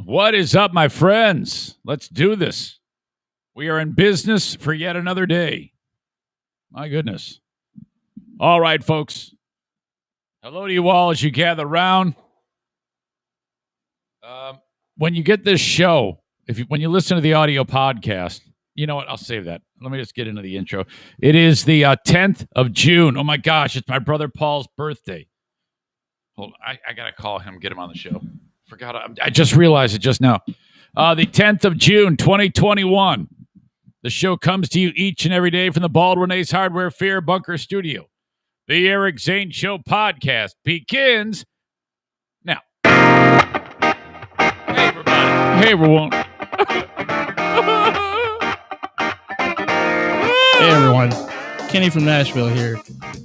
What is up, my friends? Let's do this. We are in business for yet another day. My goodness. All right, folks. Hello to you all as you gather around. When you get this show, when you listen to the audio podcast, you know what? I'll save that. Let me just get into the intro. It is the 10th of June. Oh, my gosh. It's my brother Paul's birthday. Hold on. I got to call him, get him on the show. Forgot. I just realized it just now. The 10th of June, 2021. The show comes to you each and every day from the Baldwin Ace Hardware Fair Bunker Studio. The Eric Zane Show podcast begins now. Hey, everybody. Hey, everyone. Hey, everyone. Kenny from Nashville here.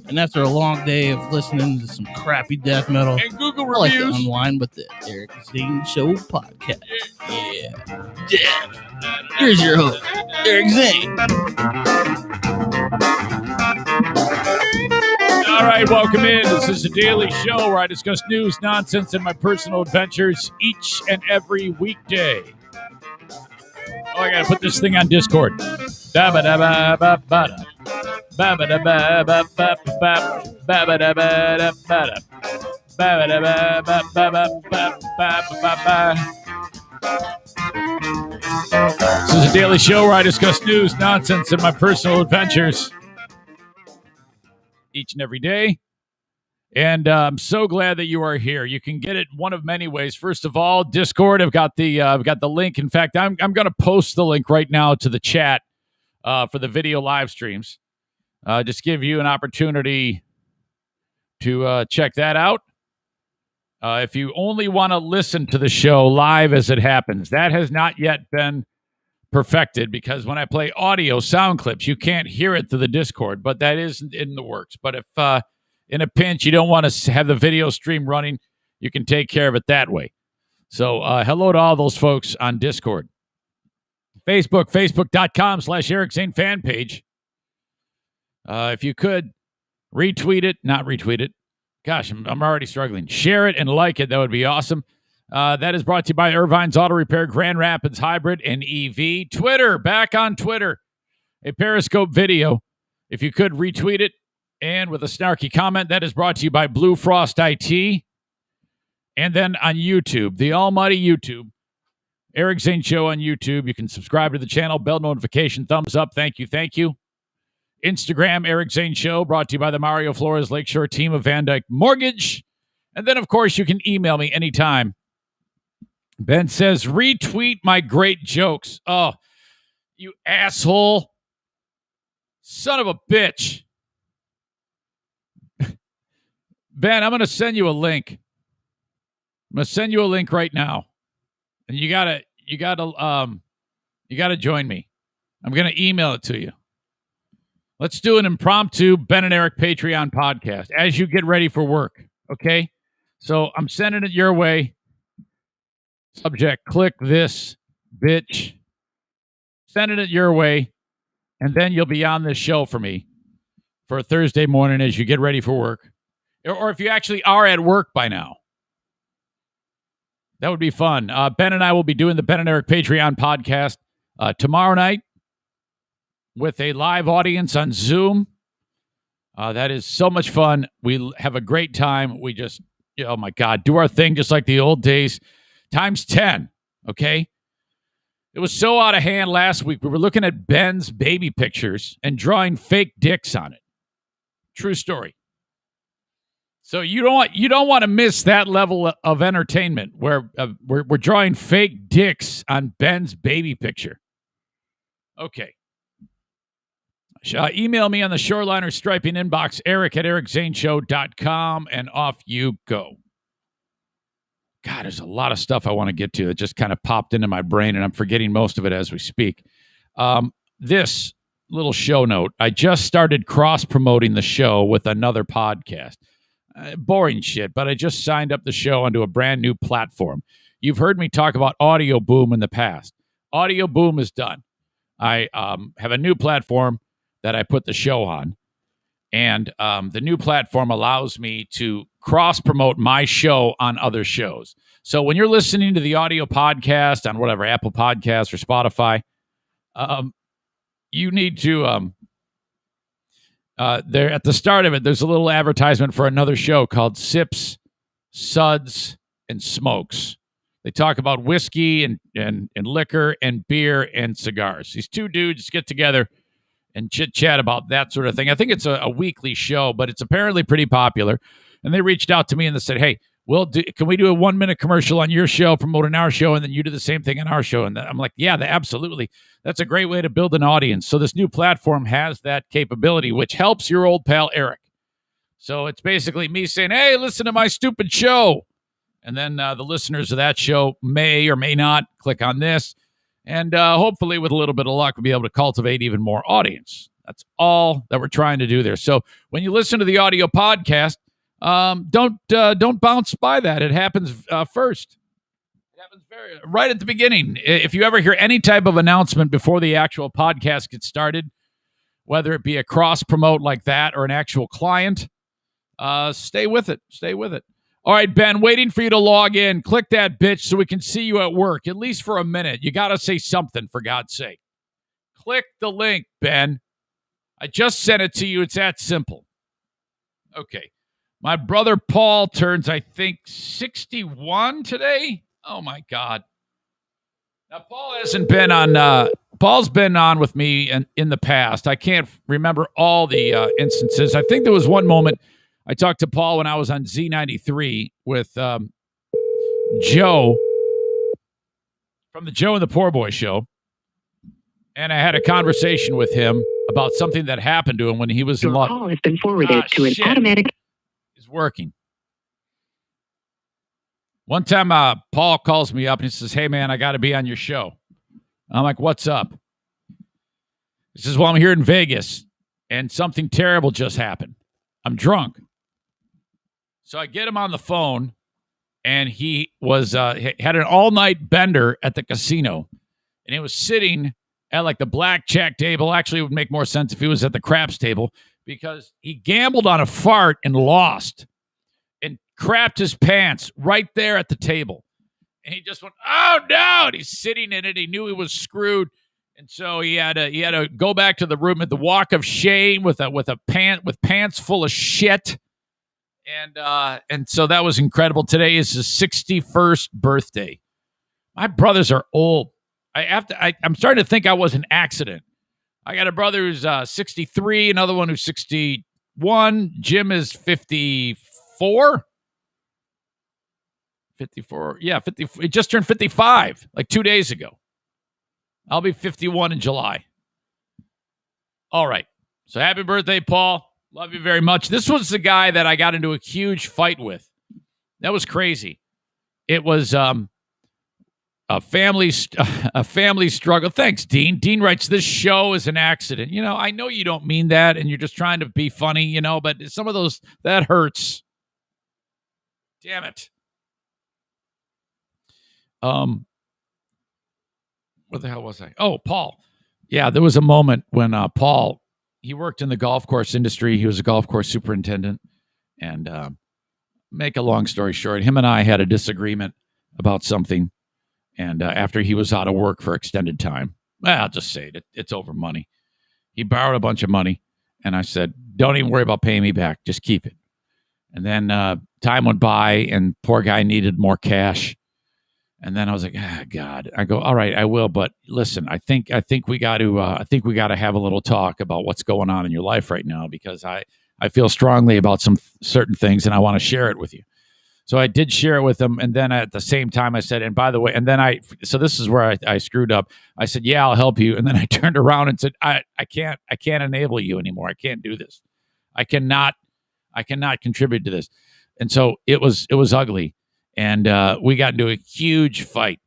And after a long day of listening to some crappy death metal, and Google I like to reviews. unwind with the Eric Zane Show podcast. Yeah. Here's your host, Eric Zane. All right, welcome in. This is a daily show where I discuss news, nonsense, and my personal adventures each and every weekday. Oh, I gotta put this thing on Discord. Ba-ba-da-ba-ba-ba-da. Ba-ba-da-ba-ba-ba-ba. Ba-ba-da-ba-da-ba-da. Ba-ba-da-ba-ba-ba-ba-ba-ba-ba. This is a daily show where I discuss news, nonsense, and my personal adventures each and every day. And I'm so glad that you are here. You can get it one of many ways. First of all, Discord. I've got the link. In fact, I'm going to post the link right now to the chat for the video live streams. Just give you an opportunity to check that out. If you only want to listen to the show live as it happens, that has not yet been perfected because when I play audio sound clips, you can't hear it through the Discord, but that is in the works. But if in a pinch you don't want to have the video stream running, you can take care of it that way. So hello to all those folks on Discord. Facebook, facebook.com/Eric Zane fan page. If you could not retweet it. Gosh, I'm already struggling. Share it and like it. That would be awesome. That is brought to you by Irvine's Auto Repair, Grand Rapids Hybrid, and EV. Twitter, back on Twitter. A Periscope video. If you could retweet it and with a snarky comment, that is brought to you by Blue Frost IT. And then on YouTube, the almighty YouTube, Eric Zane Show on YouTube. You can subscribe to the channel, bell notification, thumbs up. Thank you, thank you. Instagram, Eric Zane Show, brought to you by the Mario Flores Lakeshore team of Van Dyke Mortgage. And then, of course, you can email me anytime. Ben says, retweet my great jokes. Oh, you asshole. Son of a bitch. Ben, I'm going to send you a link. I'm going to send you a link right now. And you gotta join me. I'm going to email it to you. Let's do an impromptu Ben and Eric Patreon podcast as you get ready for work, okay? So I'm sending it your way. Subject, click this, bitch. Sending it your way, and then you'll be on this show for me for a Thursday morning as you get ready for work. Or if you actually are at work by now. That would be fun. Ben and I will be doing the Ben and Eric Patreon podcast tomorrow night with a live audience on Zoom. That is so much fun. We have a great time. We just, oh my God, do our thing just like the old days. Times 10, okay? It was so out of hand last week. We were looking at Ben's baby pictures and drawing fake dicks on it. True story. So you don't want to miss that level of entertainment where we're drawing fake dicks on Ben's baby picture. Okay. Email me on the Shoreliner Striping inbox, eric@ericzaneshow.com, and off you go. God, there's a lot of stuff I want to get to that just kind of popped into my brain, and I'm forgetting most of it as we speak. This little show note, I just started cross-promoting the show with another podcast. Boring shit, but I just signed up the show onto a brand new platform. You've heard me talk about Audio Boom in the past. Audio Boom is done. I have a new platform that I put the show on, and the new platform allows me to cross-promote my show on other shows. So when you're listening to the audio podcast on whatever, Apple Podcasts or Spotify, you need to there at the start of it, there's a little advertisement for another show called Sips, Suds, and Smokes. They talk about whiskey and liquor and beer and cigars. These two dudes get together and chit-chat about that sort of thing. I think it's a weekly show, but it's apparently pretty popular. And they reached out to me and they said, hey, can we do a 1-minute commercial on your show, promoting our show, and then you do the same thing on our show? And I'm like, yeah, absolutely. That's a great way to build an audience. So this new platform has that capability, which helps your old pal Eric. So it's basically me saying, hey, listen to my stupid show. And then the listeners of that show may or may not click on this. And hopefully, with a little bit of luck, we'll be able to cultivate even more audience. That's all that we're trying to do there. So when you listen to the audio podcast, don't bounce by that. It happens first. It happens right at the beginning. If you ever hear any type of announcement before the actual podcast gets started, whether it be a cross promote like that or an actual client, stay with it. Stay with it. All right, Ben, waiting for you to log in. Click that bitch so we can see you at work, at least for a minute. You got to say something, for God's sake. Click the link, Ben. I just sent it to you. It's that simple. Okay. My brother Paul turns, I think, 61 today. Oh, my God. Now, Paul hasn't been on, Paul's been on with me in the past. I can't remember all the instances. I think there was one moment I talked to Paul when I was on Z93 with Joe from the Joe and the Poor Boy show. And I had a conversation with him about something that happened to him when he was in law. Your call has been forwarded to an automatic. It's working. One time, Paul calls me up and he says, hey, man, I got to be on your show. I'm like, what's up? He says, well, I'm here in Vegas and something terrible just happened. I'm drunk. So I get him on the phone, and he was had an all-night bender at the casino, and he was sitting at like the blackjack table. Actually, it would make more sense if he was at the craps table, because he gambled on a fart and lost and crapped his pants right there at the table. And he just went, oh, no, and he's sitting in it. He knew he was screwed. And so he had to go back to the room at the walk of shame with pants full of shit. And so that was incredible. Today is his 61st birthday. My brothers are old. I'm starting to think I was an accident. I got a brother who's 63, another one who's 61. Jim is 54. 54. Yeah, 54. He just turned 55 like 2 days ago. I'll be 51 in July. All right. So happy birthday, Paul. Love you very much. This was the guy that I got into a huge fight with. That was crazy. It was a family struggle. Thanks, Dean. Dean writes, this show is an accident. You know, I know you don't mean that, and you're just trying to be funny, you know, but some of those, that hurts. Damn it. Where the hell was I? Oh, Paul. Yeah, there was a moment when Paul, he worked in the golf course industry. He was a golf course superintendent. And make a long story short, him and I had a disagreement about something. And after he was out of work for extended time, I'll just say it, it's over money. He borrowed a bunch of money. And I said, don't even worry about paying me back. Just keep it. And then time went by and poor guy needed more cash. And then I was like, God. I go, all right, I will. But listen, I think we got to have a little talk about what's going on in your life right now, because I feel strongly about some certain things and I want to share it with you. So I did share it with him. And then at the same time I said, and by the way, and then so this is where I screwed up. I said, yeah, I'll help you. And then I turned around and said, I can't enable you anymore. I can't do this. I cannot contribute to this. And so it was ugly. And we got into a huge fight.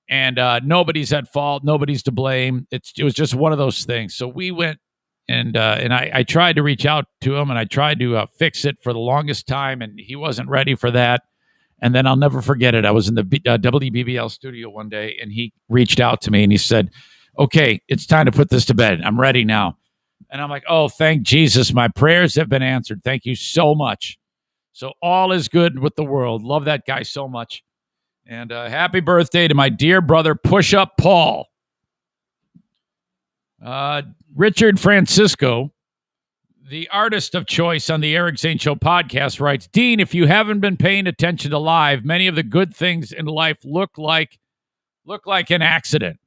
And nobody's at fault. Nobody's to blame. It was just one of those things. So we went and I tried to reach out to him and I tried to fix it for the longest time. And he wasn't ready for that. And then I'll never forget it. I was in the WBBL studio one day and he reached out to me and he said, okay, it's time to put this to bed. I'm ready now. And I'm like, oh, thank Jesus. My prayers have been answered. Thank you so much. So all is good with the world. Love that guy so much. And happy birthday to my dear brother, Push Up Paul. Richard Francisco, the artist of choice on the Eric Zane Show podcast, writes, Dean, if you haven't been paying attention to live, many of the good things in life look like an accident.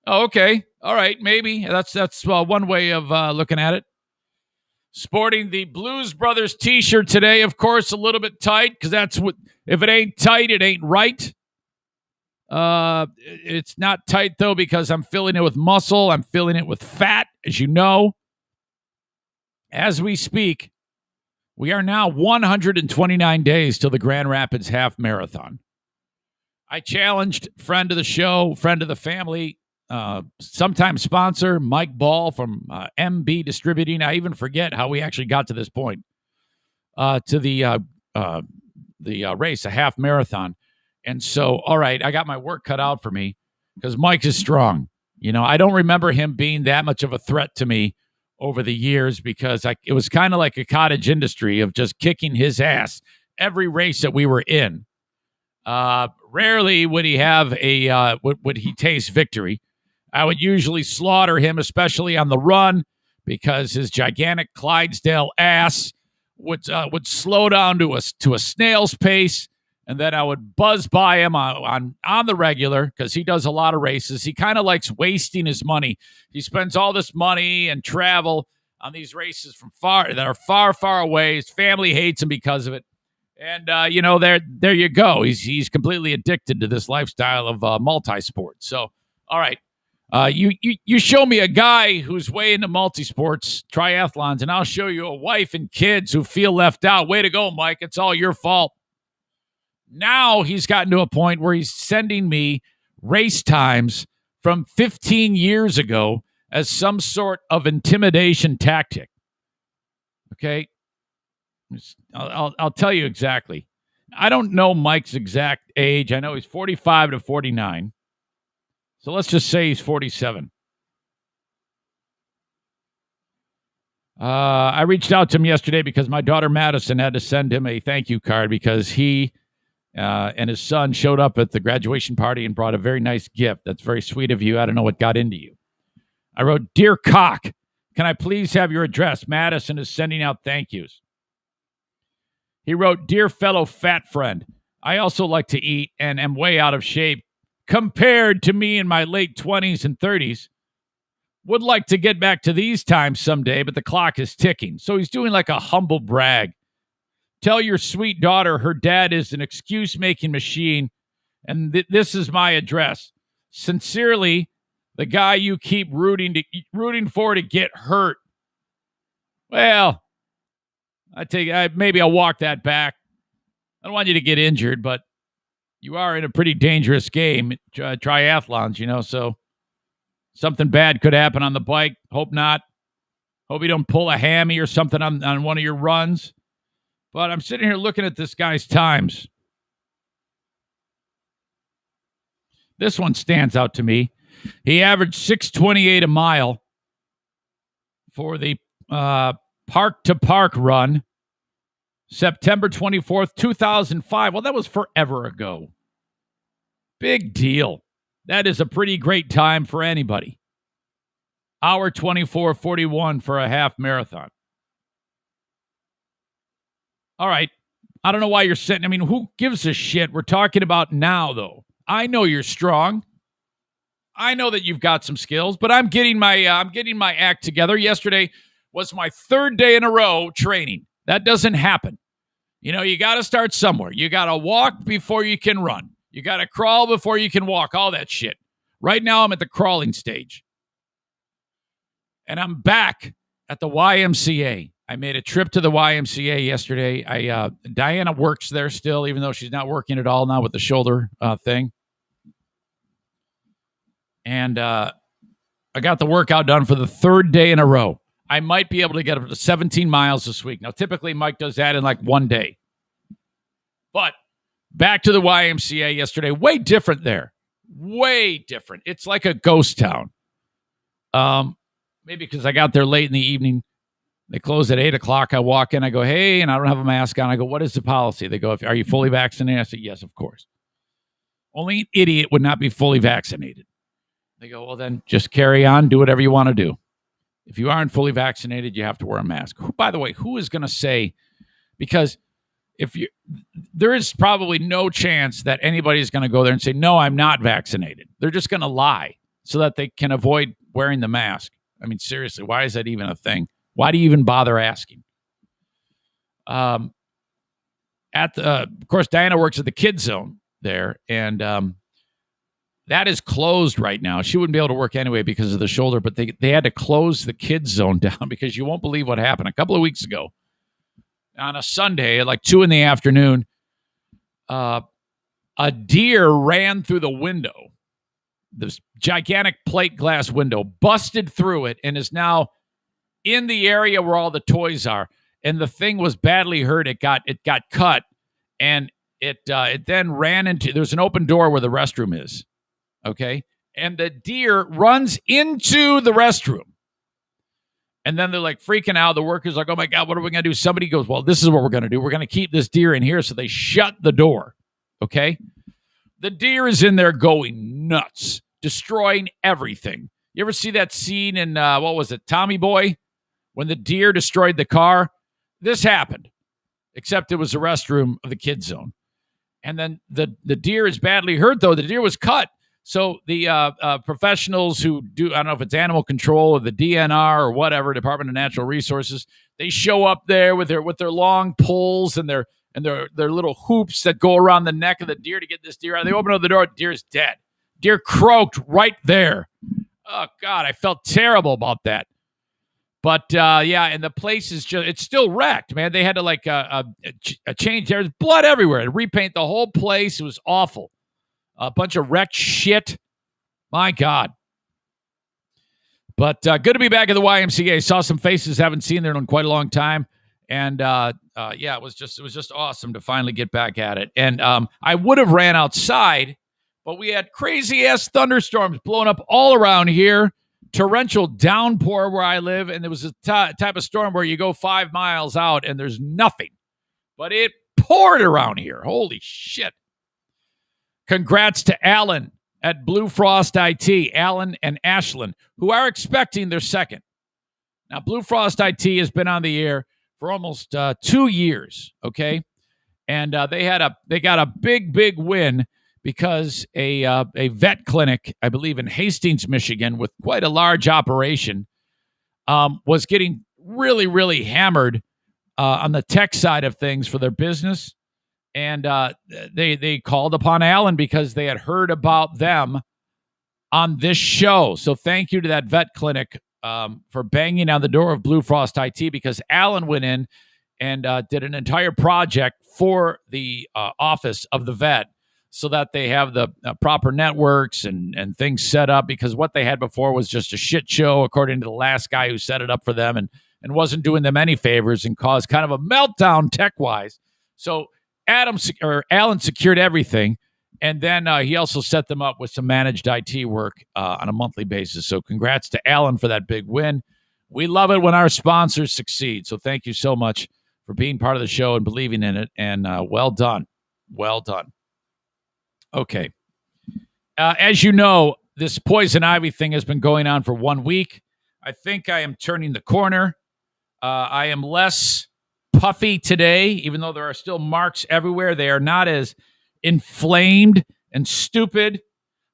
Oh, okay. All right. Maybe that's one way of looking at it. Sporting the Blues Brothers t-shirt today, of course, a little bit tight because that's what, if it ain't tight, it ain't right. It's not tight though because I'm filling it with muscle. I'm filling it with fat, as you know. As we speak, we are now 129 days till the Grand Rapids Half Marathon. I challenged friend of the show, friend of the family, sometime sponsor, Mike Ball from MB Distributing. I even forget how we actually got to this point, to the race, a half marathon. And so, all right, I got my work cut out for me because Mike is strong. You know, I don't remember him being that much of a threat to me over the years because it was kind of like a cottage industry of just kicking his ass every race that we were in. Rarely would he have would he taste victory. I would usually slaughter him, especially on the run, because his gigantic Clydesdale ass would slow down to a snail's pace, and then I would buzz by him on the regular because he does a lot of races. He kind of likes wasting his money. He spends all this money and travel on these races that are far, far away. His family hates him because of it. And, there you go. He's completely addicted to this lifestyle of multi-sport. So, all right. You show me a guy who's way into multi-sports, triathlons, and I'll show you a wife and kids who feel left out. Way to go, Mike. It's all your fault. Now he's gotten to a point where he's sending me race times from 15 years ago as some sort of intimidation tactic. Okay? I'll tell you exactly. I don't know Mike's exact age. I know he's 45 to 49. So let's just say he's 47. I reached out to him yesterday because my daughter Madison had to send him a thank you card because he and his son showed up at the graduation party and brought a very nice gift. That's very sweet of you. I don't know what got into you. I wrote, Dear Cock, can I please have your address? Madison is sending out thank yous. He wrote, Dear fellow fat friend, I also like to eat and am way out of shape compared to me in my late 20s and 30s. Would like to get back to these times someday, but the clock is ticking. So he's doing like a humble brag. Tell your sweet daughter her dad is an excuse-making machine, and this is my address. Sincerely, the guy you keep rooting for to get hurt. Well, maybe I'll walk that back. I don't want you to get injured, but you are in a pretty dangerous game, triathlons, so something bad could happen on the bike. Hope not. Hope you don't pull a hammy or something on one of your runs. But I'm sitting here looking at this guy's times. This one stands out to me. He averaged 6:28 a mile for the Park to Park run, September 24th, 2005. Well, that was forever ago. Big deal. That is a pretty great time for anybody. Hour 24:41 for a half marathon. All right. I don't know why you're sitting. I mean, who gives a shit? We're talking about now, though. I know you're strong. I know that you've got some skills, but I'm getting my act together. Yesterday was my third day in a row training. That doesn't happen. You got to start somewhere. You got to walk before you can run. You got to crawl before you can walk, all that shit. Right now, I'm at the crawling stage. And I'm back at the YMCA. I made a trip to the YMCA yesterday. Diana works there still, even though she's not working at all now with the shoulder thing. And I got the workout done for the third day in a row. I might be able to get up to 17 miles this week. Now, typically, Mike does that in like one day. But back to the YMCA yesterday. Way different there. Way different. It's like a ghost town. Maybe because I got there late in the evening. They close at 8 o'clock. I walk in. I go, hey, and I don't have a mask on. I go, what is the policy? They go, are you fully vaccinated? I said, yes, of course. Only an idiot would not be fully vaccinated. They go, well, then just carry on, do whatever you want to do. If you aren't fully vaccinated, you have to wear a mask. By the way, who is going to say, because there is probably no chance that anybody's going to go there and say, no, I'm not vaccinated. They're just going to lie so that they can avoid wearing the mask. I mean, seriously, why is that even a thing? Why do you even bother asking? Of course, Diana works at the Kids Zone there, and that is closed right now. She wouldn't be able to work anyway because of the shoulder, but they had to close the Kids Zone down because you won't believe what happened. A couple of weeks ago, on a Sunday at like 2 p.m, a deer ran through the window, this gigantic plate glass window, busted through it, and is now in the area where all the toys are. And the thing was badly hurt. It got cut, and it then ran into, there's an open door where the restroom is. Okay. And the deer runs into the restroom. And then they're like freaking out. The workers are like, oh my God, what are we going to do? Somebody goes, well, this is what we're going to do. We're going to keep this deer in here. So they shut the door. Okay. The deer is in there going nuts, destroying everything. You ever see that scene in, what was it, Tommy Boy? When the deer destroyed the car? This happened, except it was the restroom of the Kids Zone. And then the deer is badly hurt, though. The deer was cut. So the professionals who do, I don't know if it's animal control or the DNR or whatever, Department of Natural Resources, they show up there with their long poles and their little hoops that go around the neck of the deer to get this deer out. They open up the door, deer's dead. Deer croaked right there. Oh, God, I felt terrible about that. But, yeah, and the place is it's still wrecked, man. They had to, like, a change. There's blood everywhere and repaint the whole place. It was awful. A bunch of wrecked shit. My God. But good to be back at the YMCA. Saw some faces haven't seen there in quite a long time. And, yeah, it was just awesome to finally get back at it. And I would have ran outside, but we had crazy-ass thunderstorms blowing up all around here. Torrential downpour where I live, and there was a type of storm where you go 5 miles out and there's nothing. But it poured around here. Holy shit. Congrats to Alan at Blue Frost IT, Alan and Ashlyn, who are expecting their second. Now, Blue Frost IT has been on the air for almost 2 years, okay? And they got a big win because a vet clinic, I believe in Hastings, Michigan, with quite a large operation, was getting really hammered on the tech side of things for their business. And they called upon Alan because they had heard about them on this show. So thank you to that vet clinic for banging on the door of Blue Frost IT, because Alan went in and did an entire project for the office of the vet so that they have the proper networks and things set up, because what they had before was just a shit show, according to the last guy who set it up for them, and wasn't doing them any favors and caused kind of a meltdown tech-wise. So Alan secured everything, and then he also set them up with some managed IT work on a monthly basis. So congrats to Alan for that big win. We love it when our sponsors succeed. So thank you so much for being part of the show and believing in it. And well done. Well done. Okay. As you know, this poison ivy thing has been going on for 1 week. I think I am turning the corner. I am less puffy today, even though there are still marks everywhere. They are not as inflamed and stupid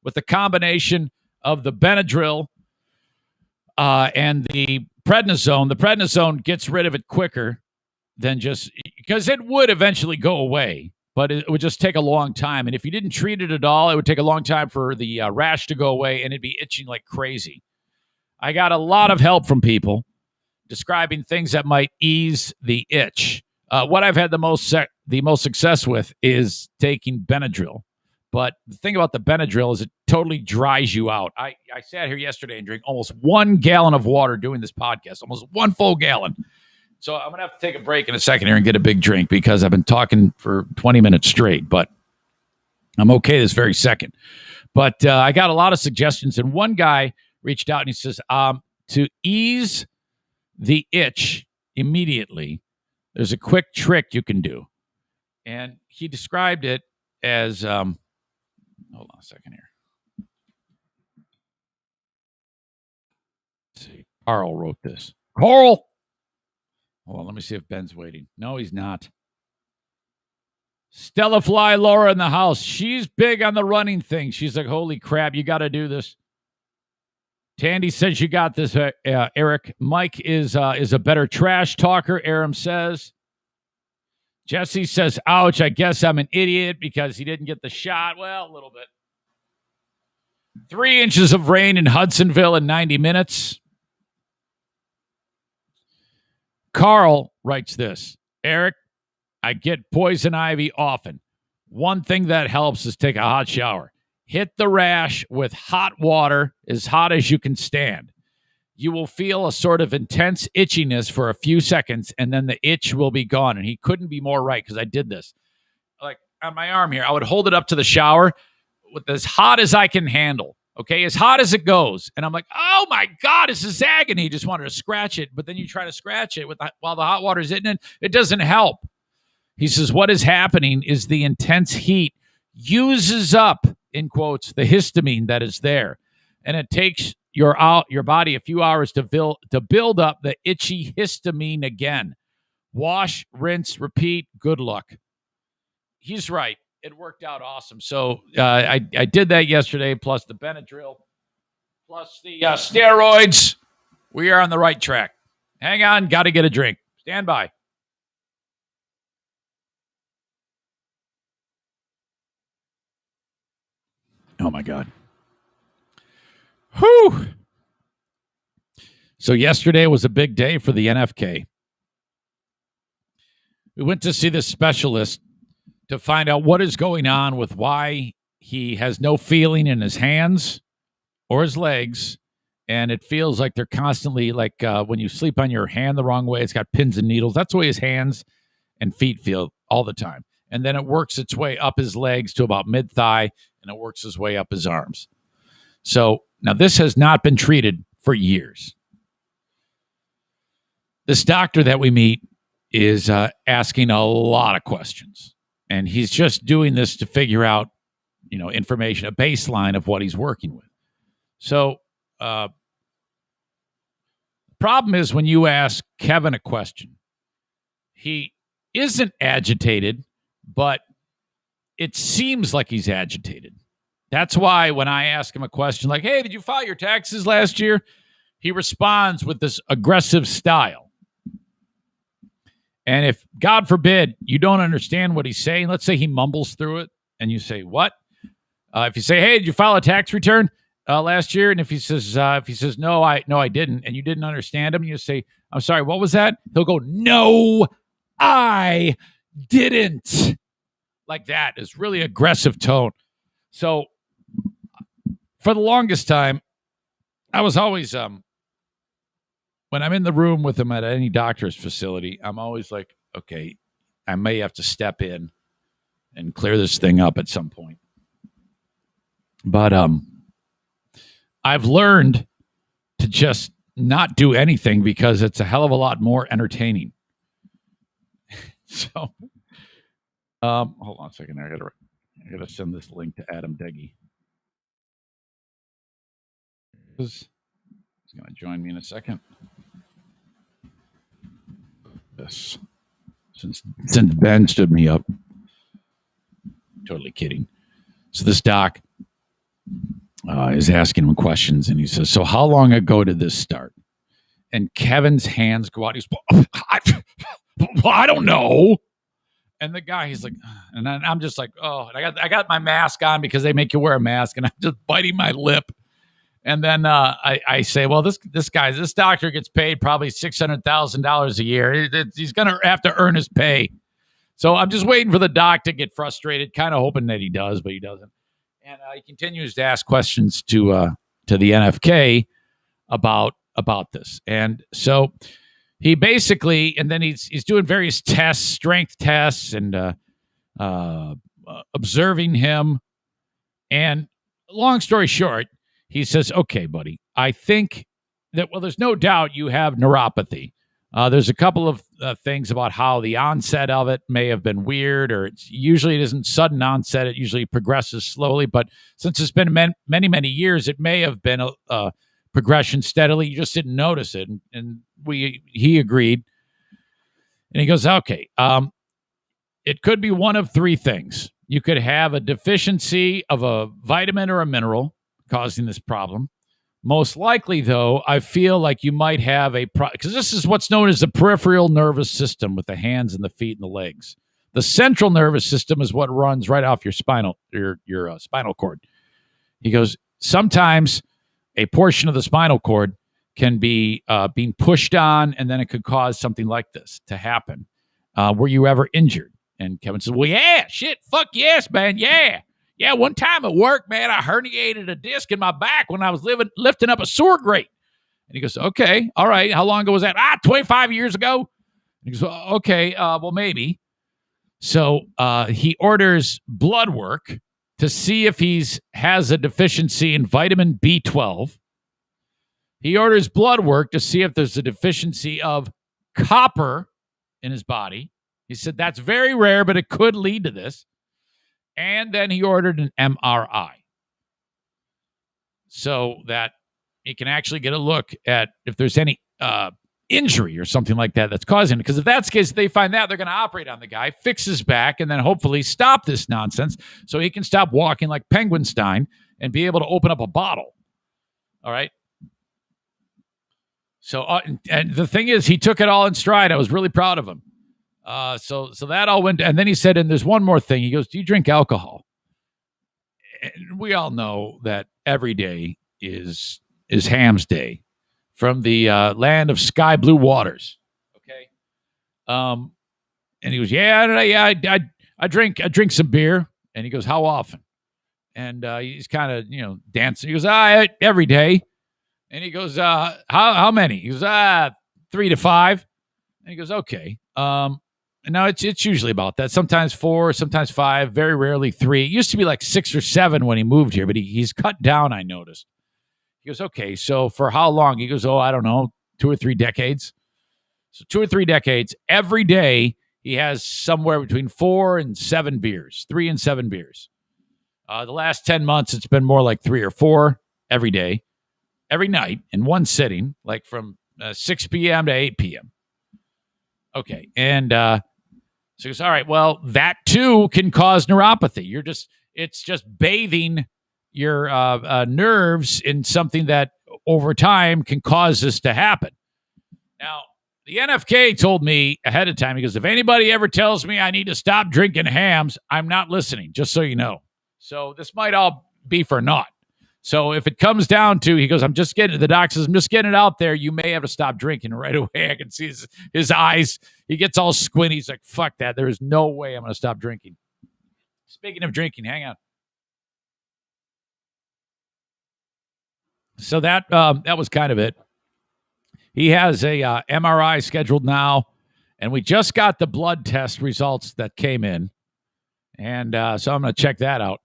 with the combination of the Benadryl and the prednisone. The prednisone gets rid of it quicker than just, because it would eventually go away, but it would just take a long time. And if you didn't treat it at all, it would take a long time for the rash to go away, and it'd be itching like crazy. I got a lot of help from people describing things that might ease the itch. What I've had the most success with is taking Benadryl. But the thing about the Benadryl is it totally dries you out. I sat here yesterday and drank almost 1 gallon of water doing this podcast, almost 1 full gallon. So I'm going to have to take a break in a second here and get a big drink, because I've been talking for 20 minutes straight, but I'm okay this very second. But I got a lot of suggestions, and one guy reached out and he says, to ease the itch immediately, there's a quick trick you can do. And he described it as Hold on a second here. Let's see. Carl wrote this. Carl! Hold on, let me see if Ben's waiting. No, he's not. Stella Fly Laura in the house. She's big on the running thing. She's like, holy crap, you got to do this. Tandy says you got this, Eric. Mike is a better trash talker, Aram says. Jesse says, ouch, I guess I'm an idiot because he didn't get the shot. Well, a little bit. 3 inches of rain in Hudsonville in 90 minutes. Carl writes this. Eric, I get poison ivy often. One thing that helps is take a hot shower. Hit the rash with hot water, as hot as you can stand. You will feel a sort of intense itchiness for a few seconds, and then the itch will be gone. And he couldn't be more right, because I did this. Like, on my arm here, I would hold it up to the shower with as hot as I can handle. Okay, as hot as it goes. And I'm like, oh my God, this is agony. Just wanted to scratch it. But then you try to scratch it while the hot water is hitting it. It doesn't help. He says, what is happening is the intense heat uses up, in quotes, the histamine that is there. And it takes your body a few hours to build up the itchy histamine again. Wash, rinse, repeat. Good luck. He's right. It worked out awesome. So I did that yesterday, plus the Benadryl, plus the steroids. We are on the right track. Hang on. Got to get a drink. Stand by. Oh, my God. Whew. So yesterday was a big day for the NFK. We went to see this specialist to find out what is going on with why he has no feeling in his hands or his legs. And it feels like they're constantly, like when you sleep on your hand the wrong way, it's got pins and needles. That's the way his hands and feet feel all the time. And then it works its way up his legs to about mid-thigh, and it works its way up his arms. So now this has not been treated for years. This doctor that we meet is asking a lot of questions. And he's just doing this to figure out, information, a baseline of what he's working with. So the problem is when you ask Kevin a question, he isn't agitated, but it seems like he's agitated. That's why when I ask him a question like, hey, did you file your taxes last year? He responds with this aggressive style. And if, God forbid, you don't understand what he's saying, let's say he mumbles through it, and you say, what? If you say, hey, did you file a tax return last year? And if he says, no, I didn't, and you didn't understand him, you say, I'm sorry, what was that? He'll go, no, I didn't. Like that. It's really aggressive tone. So for the longest time, I was always, when I'm in the room with him at any doctor's facility, I'm always like, okay, I may have to step in and clear this thing up at some point. But I've learned to just not do anything because it's a hell of a lot more entertaining. So, hold on a second. I gotta send this link to Adam Degi. He's going to join me in a second. This, since Ben stood me up. Totally kidding. So this doc is asking him questions, and he says, so how long ago did this start? And Kevin's hands go out. He's, I don't know. And the guy, he's like, and I'm just like, oh, and I got my mask on because they make you wear a mask, and I'm just biting my lip. And then I say, well, this doctor gets paid probably $600,000 a year. He's going to have to earn his pay. So I'm just waiting for the doc to get frustrated, kind of hoping that he does, but he doesn't. And he continues to ask questions to the NFK about this. And so he basically, and then he's doing various tests, strength tests, and observing him. And long story short, he says, okay, buddy, I think that, well, there's no doubt you have neuropathy. There's a couple of things about how the onset of it may have been weird, or it isn't sudden onset. It usually progresses slowly. But since it's been many, many years, it may have been a progression steadily. You just didn't notice it. And he agreed. And he goes, okay, it could be one of three things. You could have a deficiency of a vitamin or a mineral causing this problem. Most likely, though, I feel like you might have because this is what's known as the peripheral nervous system with the hands and the feet and the legs. The central nervous system is what runs right off your spinal cord. He goes, sometimes a portion of the spinal cord can be being pushed on, and then it could cause something like this to happen. Were you ever injured? And Kevin says, well, yeah, shit, fuck yes, man, yeah. Yeah, one time at work, man, I herniated a disc in my back when I was lifting up a sewer grate. And he goes, okay, all right. How long ago was that? 25 years ago. And he goes, okay, well, maybe. So he orders blood work to see if has a deficiency in vitamin B12. He orders blood work to see if there's a deficiency of copper in his body. He said that's very rare, but it could lead to this. And then he ordered an MRI so that he can actually get a look at if there's any injury or something like that that's causing it. Because if that's the case, they find that, they're going to operate on the guy, fix his back, and then hopefully stop this nonsense so he can stop walking like Penguinstein and be able to open up a bottle. All right? So, and the thing is, he took it all in stride. I was really proud of him. So that all went, and then he said, and there's one more thing. He goes, do you drink alcohol? And we all know that every day is Ham's Day from the land of sky blue waters. Okay. And he goes, yeah, I drink some beer. And he goes, how often? And he's kind of, dancing. He goes, every day. And he goes, how many? He goes, 3 to 5. And he goes, okay. No, it's usually about that. Sometimes 4, sometimes 5, very rarely 3. It used to be like 6 or 7 when he moved here, but he's cut down, I noticed. He goes, okay, so for how long? He goes, I don't know, 2 or 3 decades. So 2 or 3 decades. Every day he has somewhere between 4 and 7 beers, 3 and 7 beers. The last 10 months, it's been more like 3 or 4 every day, every night in one sitting, like from 6 p.m. to 8 p.m. Okay, and so he goes, all right, well, that too can cause neuropathy. It's just bathing your nerves in something that over time can cause this to happen. Now, the NFK told me ahead of time, he goes, if anybody ever tells me I need to stop drinking hams, I'm not listening, just so you know. So this might all be for naught. So if it comes down to, he goes, the doc says, I'm just getting it out there. You may have to stop drinking right away. I can see his eyes. He gets all squinty. He's like, fuck that. There is no way I'm going to stop drinking. Speaking of drinking, hang on. So that was kind of it. He has a MRI scheduled now, and we just got the blood test results that came in. And so I'm going to check that out.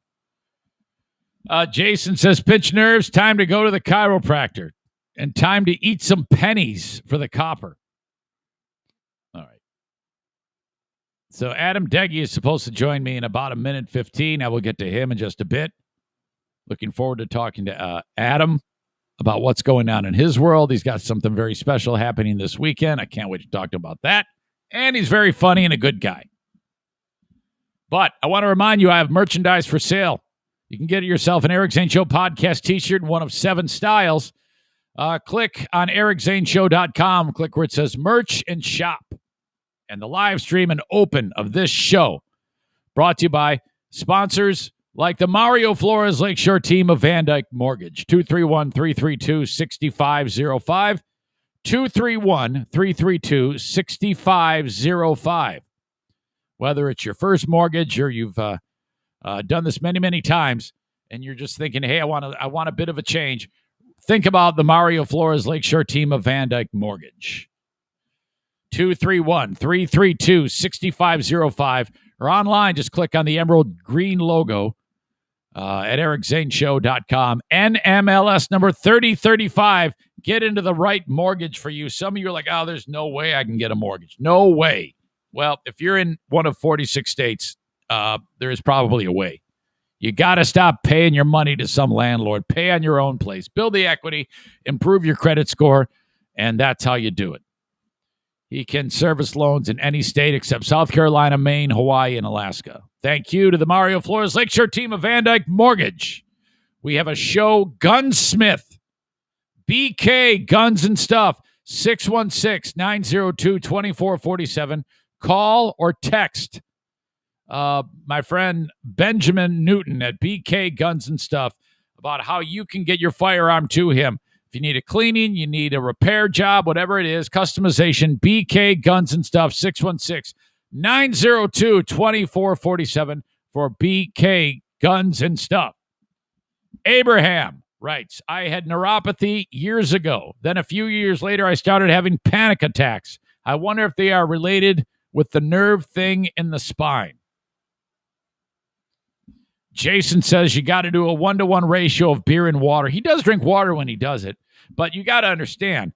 Jason says, pinch nerves, time to go to the chiropractor, and time to eat some pennies for the copper. All right. So Adam Degi is supposed to join me in about 1:15. I will get to him in just a bit. Looking forward to talking to Adam about what's going on in his world. He's got something very special happening this weekend. I can't wait to talk to him about that. And he's very funny and a good guy. But I want to remind you, I have merchandise for sale. You can get yourself an Eric Zane Show podcast t-shirt in one of 7 styles. Click on ericzaneshow.com. Click where it says merch and shop. And the live stream and open of this show brought to you by sponsors like the Mario Flores Lakeshore team of Van Dyke Mortgage. 231-332-6505. 231-332-6505. Whether it's your first mortgage or you've done this many, many times, and you're just thinking, hey, I want a bit of a change, think about the Mario Flores Lakeshore team of Van Dyke Mortgage. 231-332-6505, or online, just click on the emerald green logo at ericzaneshow.com. NMLS number 3035, Get into the right mortgage for you. Some of you are like, oh, there's no way I can get a mortgage. No way. Well, if you're in one of 46 states, there is probably a way. You got to stop paying your money to some landlord. Pay on your own place. Build the equity, improve your credit score, and that's how you do it. He can service loans in any state except South Carolina, Maine, Hawaii, and Alaska. Thank you to the Mario Flores Lakeshore team of Van Dyke Mortgage. We have a show, Gunsmith, BK Guns and Stuff, 616-902-2447. Call or text my friend Benjamin Newton at BK Guns and Stuff about how you can get your firearm to him. If you need a cleaning, you need a repair job, whatever it is, customization, BK Guns and Stuff, 616-902-2447 for BK Guns and Stuff. Abraham writes, I had neuropathy years ago. Then a few years later, I started having panic attacks. I wonder if they are related with the nerve thing in the spine. Jason says you got to do a 1-to-1 ratio of beer and water. He does drink water when he does it, but you got to understand,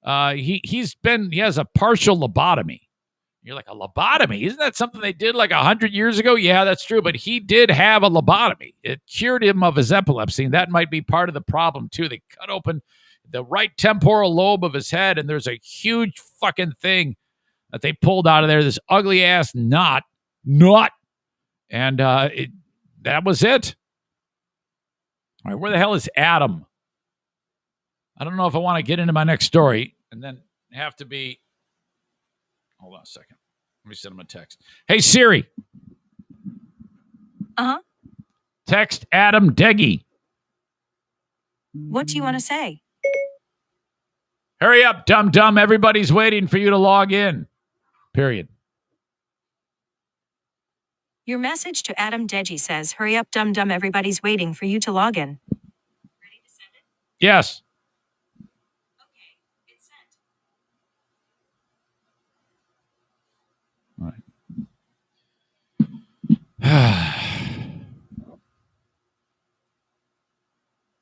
he has a partial lobotomy. You're like, a lobotomy? Isn't that something they did like 100 years ago? Yeah, that's true, but he did have a lobotomy. It cured him of his epilepsy, and that might be part of the problem too. They cut open the right temporal lobe of his head, and there's a huge fucking thing that they pulled out of there, this ugly ass knot, and that was it. All right, where the hell is Adam? I don't know if I want to get into my next story and then have to be. Hold on a second. Let me send him a text. Hey, Siri. Uh-huh. Text Adam Degi. What do you want to say? Hurry up, dum-dum. Everybody's waiting for you to log in. Period. Your message to Adam Degi says, hurry up, dum-dum, everybody's waiting for you to log in. Ready to send it? Yes. Okay, it's sent. All right.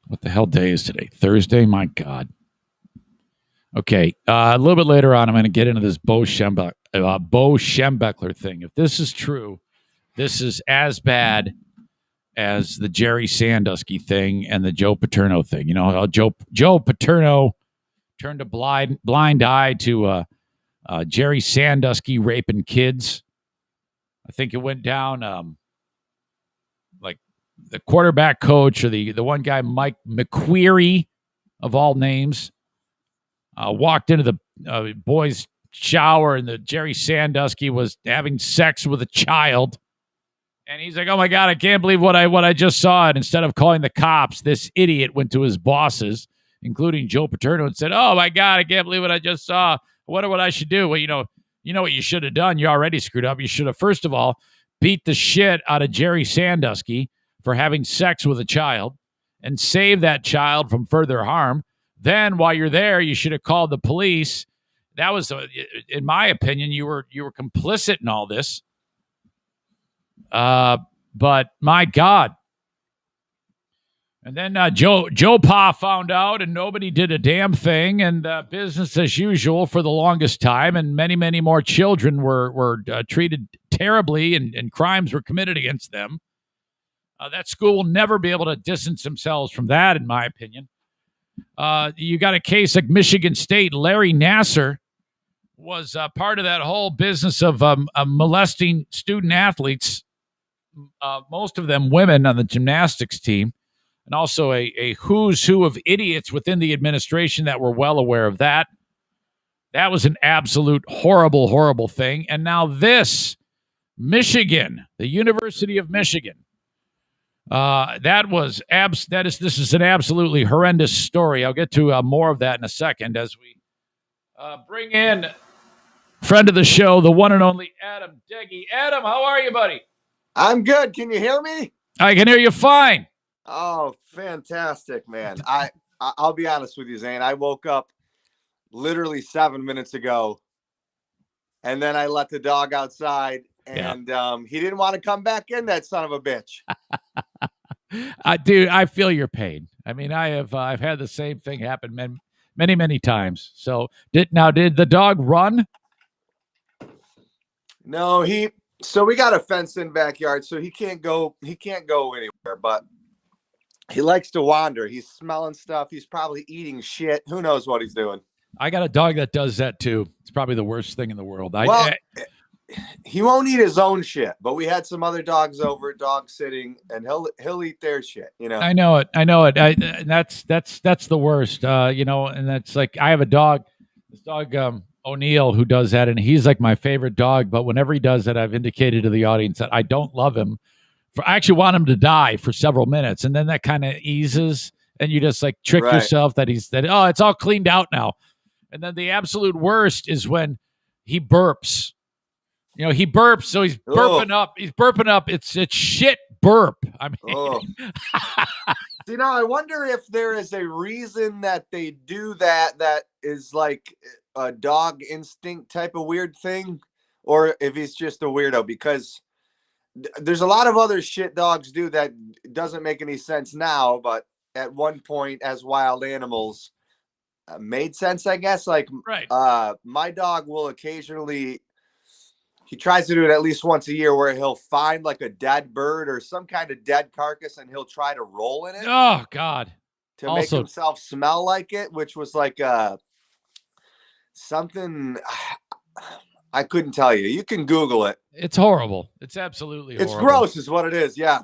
What the hell day is today? Thursday? My God. Okay. A little bit later on, I'm going to get into this Bo Schembechler thing. If this is true, this is as bad as the Jerry Sandusky thing and the Joe Paterno thing. You know how Joe Paterno turned a blind eye to Jerry Sandusky raping kids. I think it went down like the quarterback coach or the one guy, Mike McQueary, of all names, walked into the boys' shower and the Jerry Sandusky was having sex with a child. And he's like, oh, my God, I can't believe what I just saw. And instead of calling the cops, this idiot went to his bosses, including Joe Paterno, and said, oh, my God, I can't believe what I just saw. I wonder what I should do. Well, you know what you should have done? You already screwed up. You should have, first of all, beat the shit out of Jerry Sandusky for having sex with a child and save that child from further harm. Then while you're there, you should have called the police. That was, in my opinion, you were complicit in all this. But my God. And then Joe Pa found out and nobody did a damn thing, and business as usual for the longest time, and many, many more children were treated terribly and crimes were committed against them. That school will never be able to distance themselves from that, in my opinion. You got a case like Michigan State. Larry Nassar was part of that whole business of molesting student athletes, most of them women on the gymnastics team, and also a who's who of idiots within the administration that were well aware of that. That was an absolute horrible, horrible thing. And now this, Michigan, the University of Michigan, this is an absolutely horrendous story. I'll get to more of that in a second as we bring in friend of the show, the one and only Adam Degi. Adam, how are you, buddy? I'm good. Can you hear me? I can hear you fine. Oh, fantastic, man. I'll be honest with you, Zane. I woke up literally 7 minutes ago, and then I let the dog outside, and he didn't want to come back in, that son of a bitch. Dude, I feel your pain. I mean, I've had the same thing happen many, many times. So did the dog run? No, so we got a fenced in backyard, so he can't go anywhere, but he likes to wander. He's smelling stuff. He's probably eating shit. Who knows what he's doing? I got a dog that does that too. It's probably the worst thing in the world. He won't eat his own shit, but we had some other dogs over, dog sitting, and he'll eat their shit. I know it. That's the worst. And that's like, I have a dog, this dog, O'Neill, who does that, and he's like my favorite dog. But whenever he does that, I've indicated to the audience that I don't love him. I actually want him to die for several minutes, and then that kind of eases, and you just like trick yourself that it's all cleaned out now. And then the absolute worst is when he burps. He burps, so he's burping up. He's burping up. It's shit burp. I mean, I wonder if there is a reason that they do that is like a dog instinct type of weird thing, or if he's just a weirdo, because there's a lot of other shit dogs do that doesn't make any sense now, but at one point as wild animals made sense, I guess. Like, my dog will occasionally, he tries to do it at least once a year, where he'll find like a dead bird or some kind of dead carcass, and he'll try to roll in it. Oh God. To make himself smell like it, which was like something I couldn't tell you. You can Google it. It's horrible. It's absolutely horrible. It's gross is what it is. Yeah.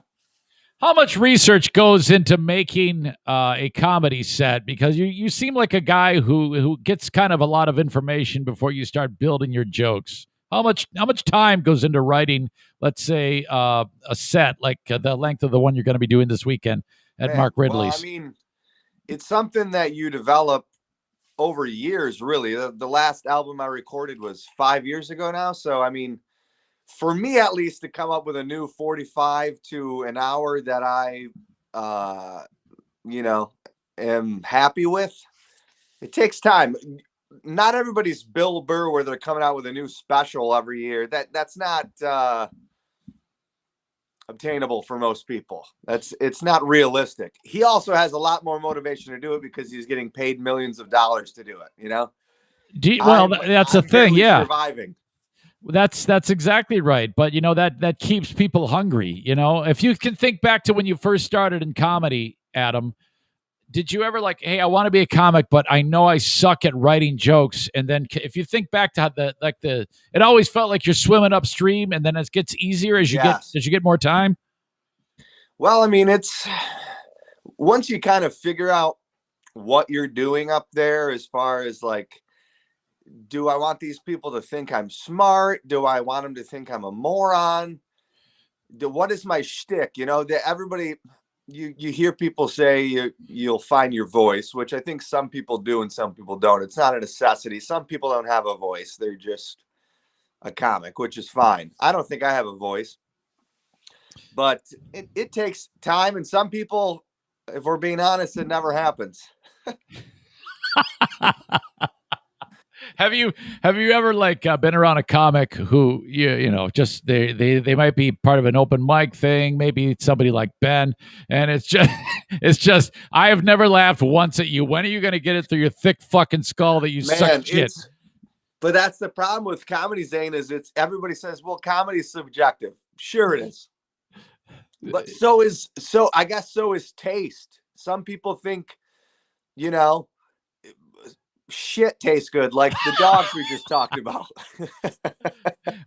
How much research goes into making a comedy set? Because you seem like a guy who gets kind of a lot of information before you start building your jokes. How much time goes into writing, let's say, a set like the length of the one you're going to be doing this weekend at Mark Ridley's? Well, I mean, it's something that you develop over years, really. The last album I recorded was 5 years ago now. So, I mean, for me, at least, to come up with a new 45 to an hour that I, am happy with, it takes time. Not everybody's Bill Burr where they're coming out with a new special every year. That's not obtainable for most people. It's not realistic. He also has a lot more motivation to do it because he's getting paid millions of dollars to do it. That's the thing. Yeah. Surviving. That's exactly right. But that keeps people hungry. If you can think back to when you first started in comedy, Adam, did you ever like, hey, I want to be a comic, but I know I suck at writing jokes? And then if you think back to how it always felt like you're swimming upstream, and then it gets easier as you get more time. Well, I mean, it's once you kind of figure out what you're doing up there, as far as like, do I want these people to think I'm smart? Do I want them to think I'm a moron? What is my shtick? Everybody, you hear people say you'll find your voice, which I think some people do and some people don't. It's not a necessity. Some people don't have a voice. They're just a comic, which is fine. I don't think I have a voice, but it takes time. And some people, if we're being honest, it never happens. Have you ever been around a comic who just they might be part of an open mic thing, maybe somebody like Ben, and it's just I have never laughed once at you. When are you going to get it through your thick fucking skull that you suck shit? But that's the problem with comedy, Zane, is everybody says, well, comedy is subjective. Sure it is. But I guess so is taste. Some people think, shit tastes good, like the dogs we just talked about.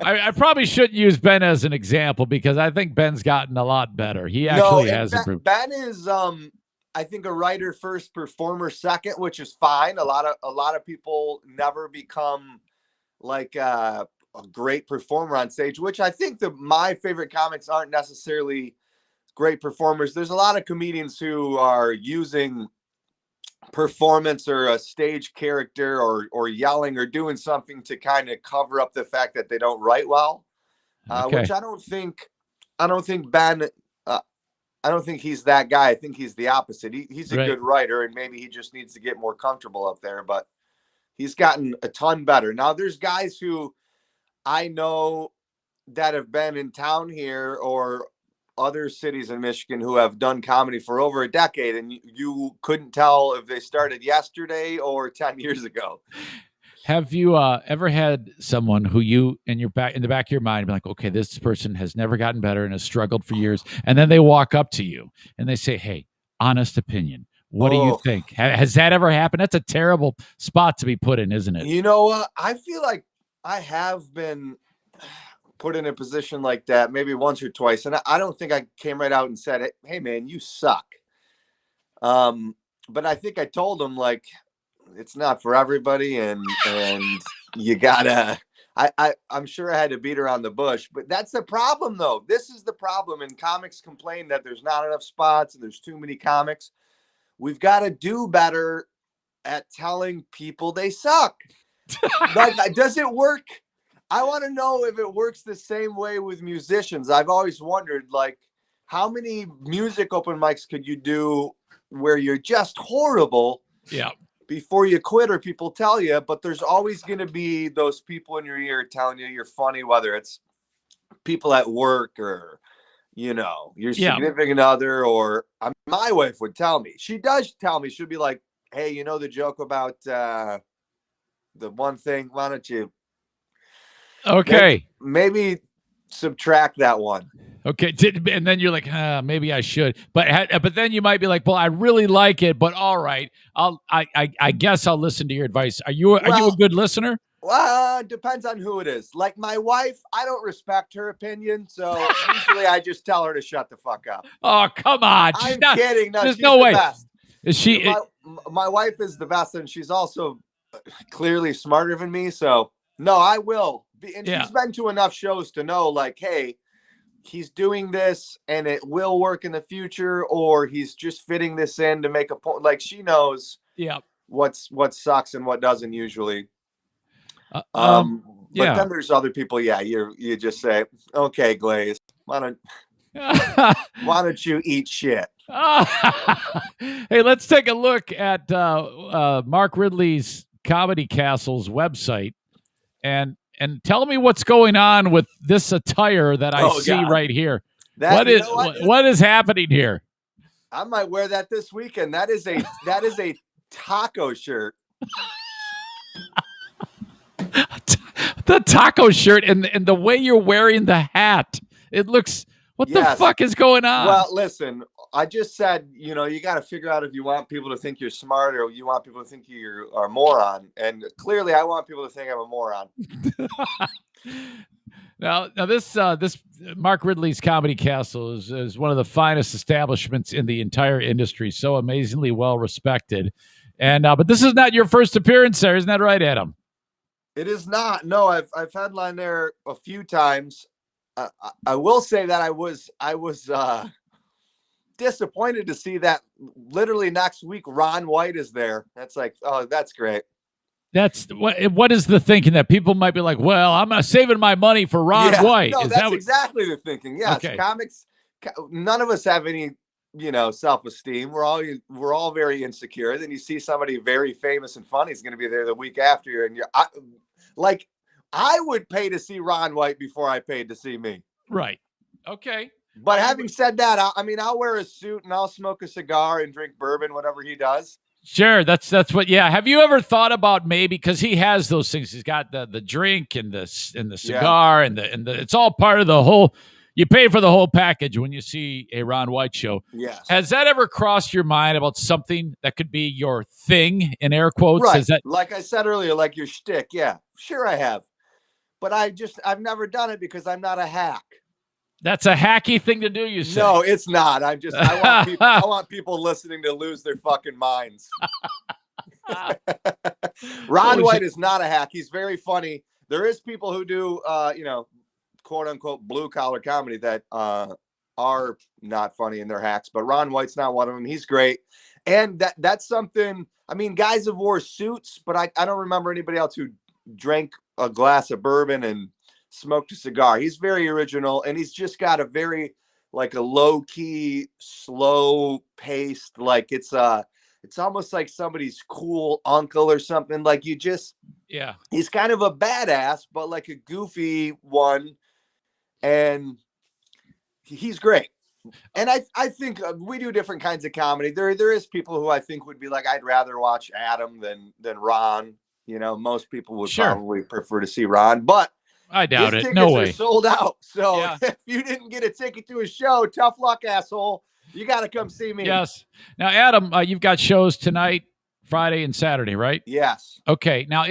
I probably shouldn't use Ben as an example because I think Ben's gotten a lot better. He actually has improved. Ben is I think a writer first, performer second, which is fine. A lot of people never become like a great performer on stage, which I think my favorite comics aren't necessarily great performers. There's a lot of comedians who are using performance or a stage character or yelling or doing something to kind of cover up the fact that they don't write well, which I don't think Ben, I don't think he's that guy. I think he's the opposite. He's a good writer, and maybe he just needs to get more comfortable up there, but he's gotten a ton better. Now there's guys who I know that have been in town here or other cities in Michigan who have done comedy for over a decade, and you couldn't tell if they started yesterday or 10 years ago. Have you ever had someone who you in the back of your mind be like, okay, this person has never gotten better and has struggled for years, and then they walk up to you and they say, "Hey, honest opinion, what do you think?" Has that ever happened? That's a terrible spot to be put in, isn't it? You know what? I feel like I have been put in a position like that maybe once or twice, and I don't think I came right out and said, "Hey, man, you suck." But I think I told them, like, it's not for everybody, and you gotta. I'm sure I had to beat around the bush, but that's the problem, though. This is the problem, and comics complain that there's not enough spots and there's too many comics. We've got to do better at telling people they suck. Like, does it work? I want to know if it works the same way with musicians. I've always wondered, like, how many music open mics could you do where you're just horrible? Yeah. Before you quit, or people tell you, but there's always going to be those people in your ear telling you you're funny, whether it's people at work or, you know, your significant other, or my wife would tell me. She does tell me. She'll be like, "Hey, you know the joke about the one thing? Why don't you maybe subtract that one?" Okay, and then you're like, maybe I should, but then you might be like, well, I really like it, but all right, I guess I'll listen to your advice. Are you a good listener? Well, it depends on who it is. Like my wife, I don't respect her opinion, so usually I just tell her to shut the fuck up. Oh, come on! I'm kidding. No, there's no way. Best. Is she? My wife is the best, and she's also clearly smarter than me. So no, I will. And she's been to enough shows to know, like, hey, he's doing this and it will work in the future, or he's just fitting this in to make a point. Like, she knows what sucks and what doesn't usually. But then there's other people. Yeah. You just say, okay, Glaze, why don't you eat shit? Hey, let's take a look at Mark Ridley's Comedy Castle's website and tell me what's going on with this attire that I see right here. What is happening here? I might wear that this weekend. That is a taco shirt. The taco shirt and the way you're wearing the hat. It looks, what the fuck is going on? Well, listen, I just said, you know, you got to figure out if you want people to think you're smart or you want people to think you are a moron. And clearly I want people to think I'm a moron. Now this Mark Ridley's Comedy Castle is one of the finest establishments in the entire industry. So amazingly well respected. And but this is not your first appearance there, isn't that right, Adam? It is not. No, I've headlined there a few times. I will say that I was disappointed to see that literally next week Ron White is there. That's like, oh, that's great. That's what is the thinking that people might be like, well, I'm not saving my money for Ron White. No, that's exactly the thinking. Yes, okay. Comics. None of us have any, you know, self-esteem. We're all very insecure. Then you see somebody very famous and funny is going to be there the week after you, and I would pay to see Ron White before I paid to see me. Right. Okay. But having said that, I'll wear a suit and I'll smoke a cigar and drink bourbon, whatever he does. Sure, that's what. Yeah. Have you ever thought about maybe, because he has those things? He's got the drink and the cigar and the it's all part of the whole. You pay for the whole package when you see a Ron White show. Yes. Has that ever crossed your mind about something that could be your thing, in air quotes? Right. Like I said earlier, like your shtick. Yeah, sure I have. But I've never done it because I'm not a hack. That's a hacky thing to do, you say? No, it's not. I want people listening to lose their fucking minds. Ron White is not a hack. He's very funny. There is people who do, quote unquote blue collar comedy that are not funny in their hacks, but Ron White's not one of them. He's great. And that's something, I mean, guys have wore suits, but I don't remember anybody else who drank a glass of bourbon and smoked a cigar. He's very original, and he's just got a very, like, a low key, slow paced, like it's almost like somebody's cool uncle or something. Like he's kind of a badass, but like a goofy one. And he's great. And I think we do different kinds of comedy. There is people who I think would be like, I'd rather watch Adam than Ron. You know, most people would probably prefer to see Ron, but I doubt his it. tickets No are way. sold out. So Yeah. if you didn't get a ticket to his show, tough luck, asshole. You got to come see me. Yes. Now, Adam, you've got shows tonight, Friday and Saturday, right? Yes. Okay. Now,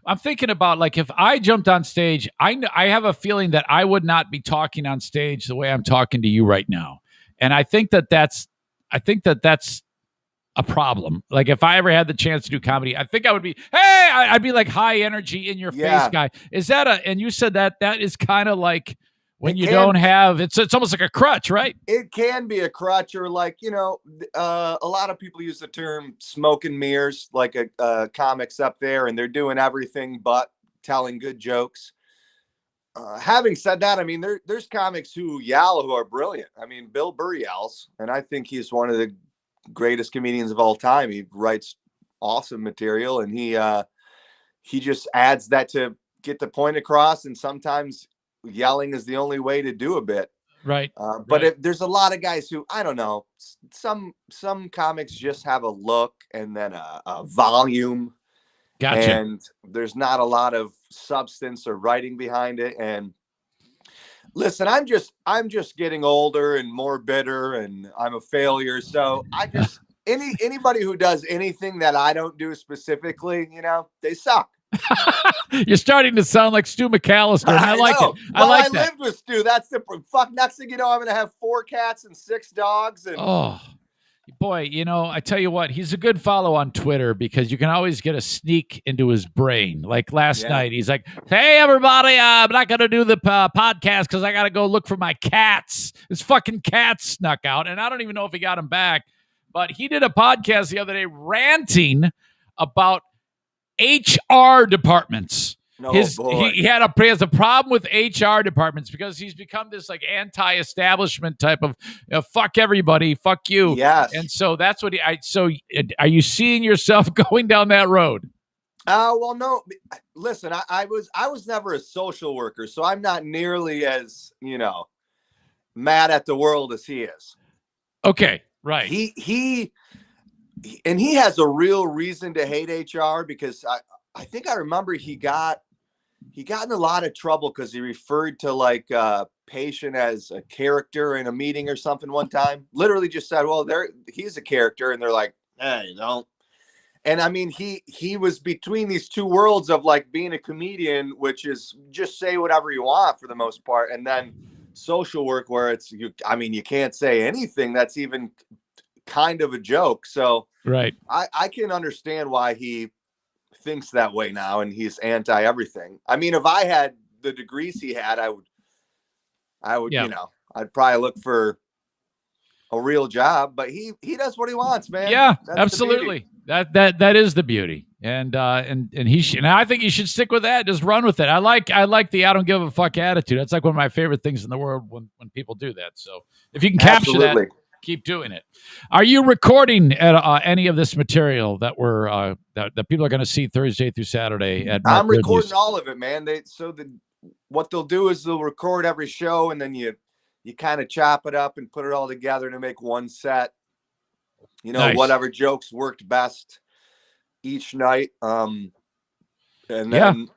I'm thinking about like if I jumped on stage, I have a feeling that I would not be talking on stage the way I'm talking to you right now, and I think that's a problem. Like if I ever had the chance to do comedy, I think I would be, hey, I'd be like high energy in your face guy. Is that and you said that is kind of like when you don't have, it's almost like a crutch, right? It can be a crutch, or like, you know, a lot of people use the term smoke and mirrors, like a comics up there and they're doing everything but telling good jokes. Having said that, I mean, there's comics who yell who are brilliant. I mean, Bill Burr yells, and I think he's one of the greatest comedians of all time. He writes awesome material, and he just adds that to get the point across, and sometimes yelling is the only way to do a bit. Right. But there's a lot of guys who, I don't know, some comics just have a look and then a volume. Gotcha. And there's not a lot of substance or writing behind it. And listen, I'm just getting older and more bitter, and I'm a failure. So I just anybody who does anything that I don't do specifically, you know, they suck. You're starting to sound like Stu McAllister. And I like it. Well, I that. lived with Stu. That's the fuck. Next thing you know, I'm going to have 4 cats and 6 dogs. And boy, you know, I tell you what, he's a good follow on Twitter because you can always get a sneak into his brain. Like last night, he's like, hey, everybody, I'm not going to do the podcast because I got to go look for my cats. His fucking cats snuck out, and I don't even know if he got him back. But he did a podcast the other day ranting about HR departments. He has a problem with HR departments because he's become this like anti-establishment type of fuck everybody, fuck you. Yes. And so that's what so are you seeing yourself going down that road? Well, no, listen, I was never a social worker, so I'm not nearly as, you know, mad at the world as he is. Okay. Right. He has a real reason to hate HR because I think I remember he got in a lot of trouble because he referred to like a patient as a character in a meeting or something one time. Literally just said, well, he's a character. And they're like, hey, you don't. And I mean, he was between these two worlds of like being a comedian, which is just say whatever you want for the most part. And then social work where you can't say anything that's even kind of a joke. So right. I can understand why he thinks that way now, and he's anti everything. I mean, if I had the degrees he had, I would, you know, I'd probably look for a real job, but he does what he wants, man. Yeah, that's absolutely. That is the beauty. And he should, and I think you should stick with that. Just run with it. I like the I don't give a fuck attitude. That's like one of my favorite things in the world when people do that. So if you can capture that, keep doing it. Are you recording any of this material that we're that people are going to see Thursday through Saturday at Mark I'm recording Ridley's? All of it, man. What they'll do is they'll record every show, and then you kind of chop it up and put it all together to make one set. You know, nice. Whatever jokes worked best each night. And then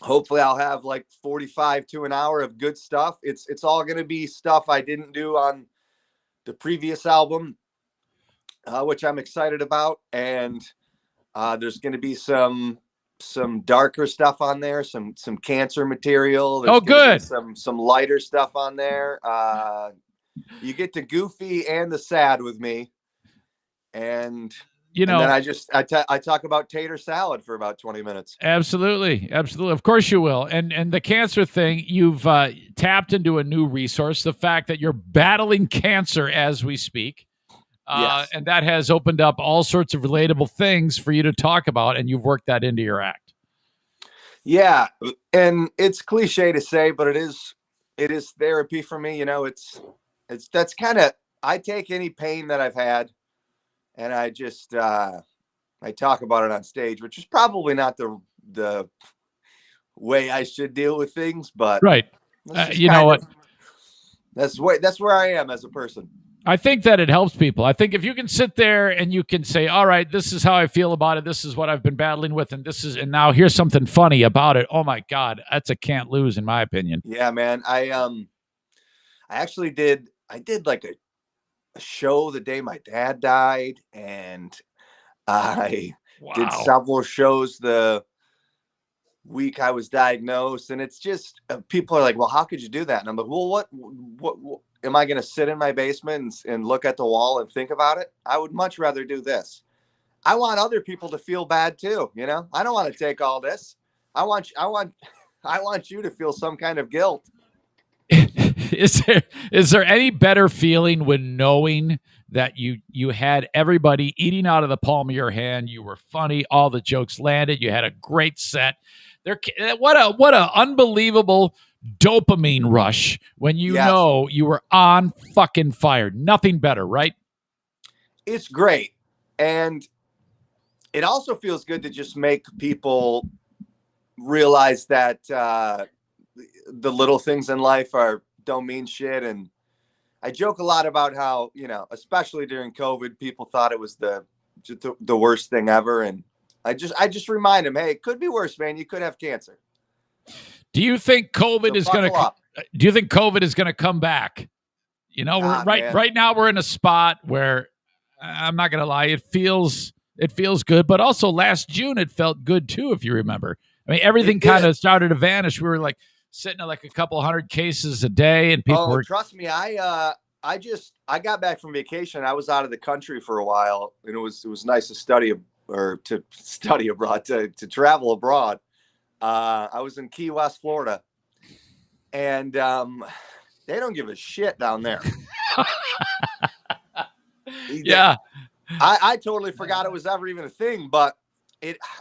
hopefully I'll have like 45 to an hour of good stuff. It's all going to be stuff I didn't do on the previous album, which I'm excited about. And there's going to be some darker stuff on there, some cancer material. There's good. Some lighter stuff on there. You get the goofy and the sad with me. And you know, and then I talk about tater salad for about 20 minutes. Absolutely. Of course you will. And the cancer thing, you've tapped into a new resource, the fact that you're battling cancer as we speak. Yes. And that has opened up all sorts of relatable things for you to talk about, and you've worked that into your act. Yeah, and it's cliche to say, but it is therapy for me. You know, that's kind of, I take any pain that I've had, and I just I talk about it on stage, which is probably not the way I should deal with things, but right. You know what? That's where I am as a person. I think that it helps people. I think if you can sit there and you can say, all right, this is how I feel about it. This is what I've been battling with. And now here's something funny about it. Oh my God. That's a can't lose in my opinion. Yeah, man. I actually did like a show the day my dad died, and I did several shows the week I was diagnosed, and it's just people are like, well, how could you do that? And I'm like, well, what am I going to sit in my basement and look at the wall and think about it? I would much rather do this. I want other people to feel bad too. You know, I don't want to take all this. I want you to feel some kind of guilt. Is there any better feeling when knowing that you had everybody eating out of the palm of your hand? You were funny. All the jokes landed. You had a great set. What a unbelievable dopamine rush when you know you were on fucking fire. Nothing better, right? It's great. And it also feels good to just make people realize that the little things in life don't mean shit. And I joke a lot about how, you know, especially during COVID, people thought it was the worst thing ever. And I just remind them, hey, it could be worse, man. You could have cancer. Do you think COVID is going to? Do you think COVID is going to come back? You know, right now we're in a spot where I'm not going to lie, it feels good, but also last June it felt good too, if you remember. I mean, everything kind of started to vanish. We were like sitting at like a couple hundred cases a day, and people were. Trust me, I got back from vacation. I was out of the country for a while, and it was nice to study abroad, to travel abroad. I was in Key West, Florida, and they don't give a shit down there. Yeah. I totally forgot it was ever even a thing, but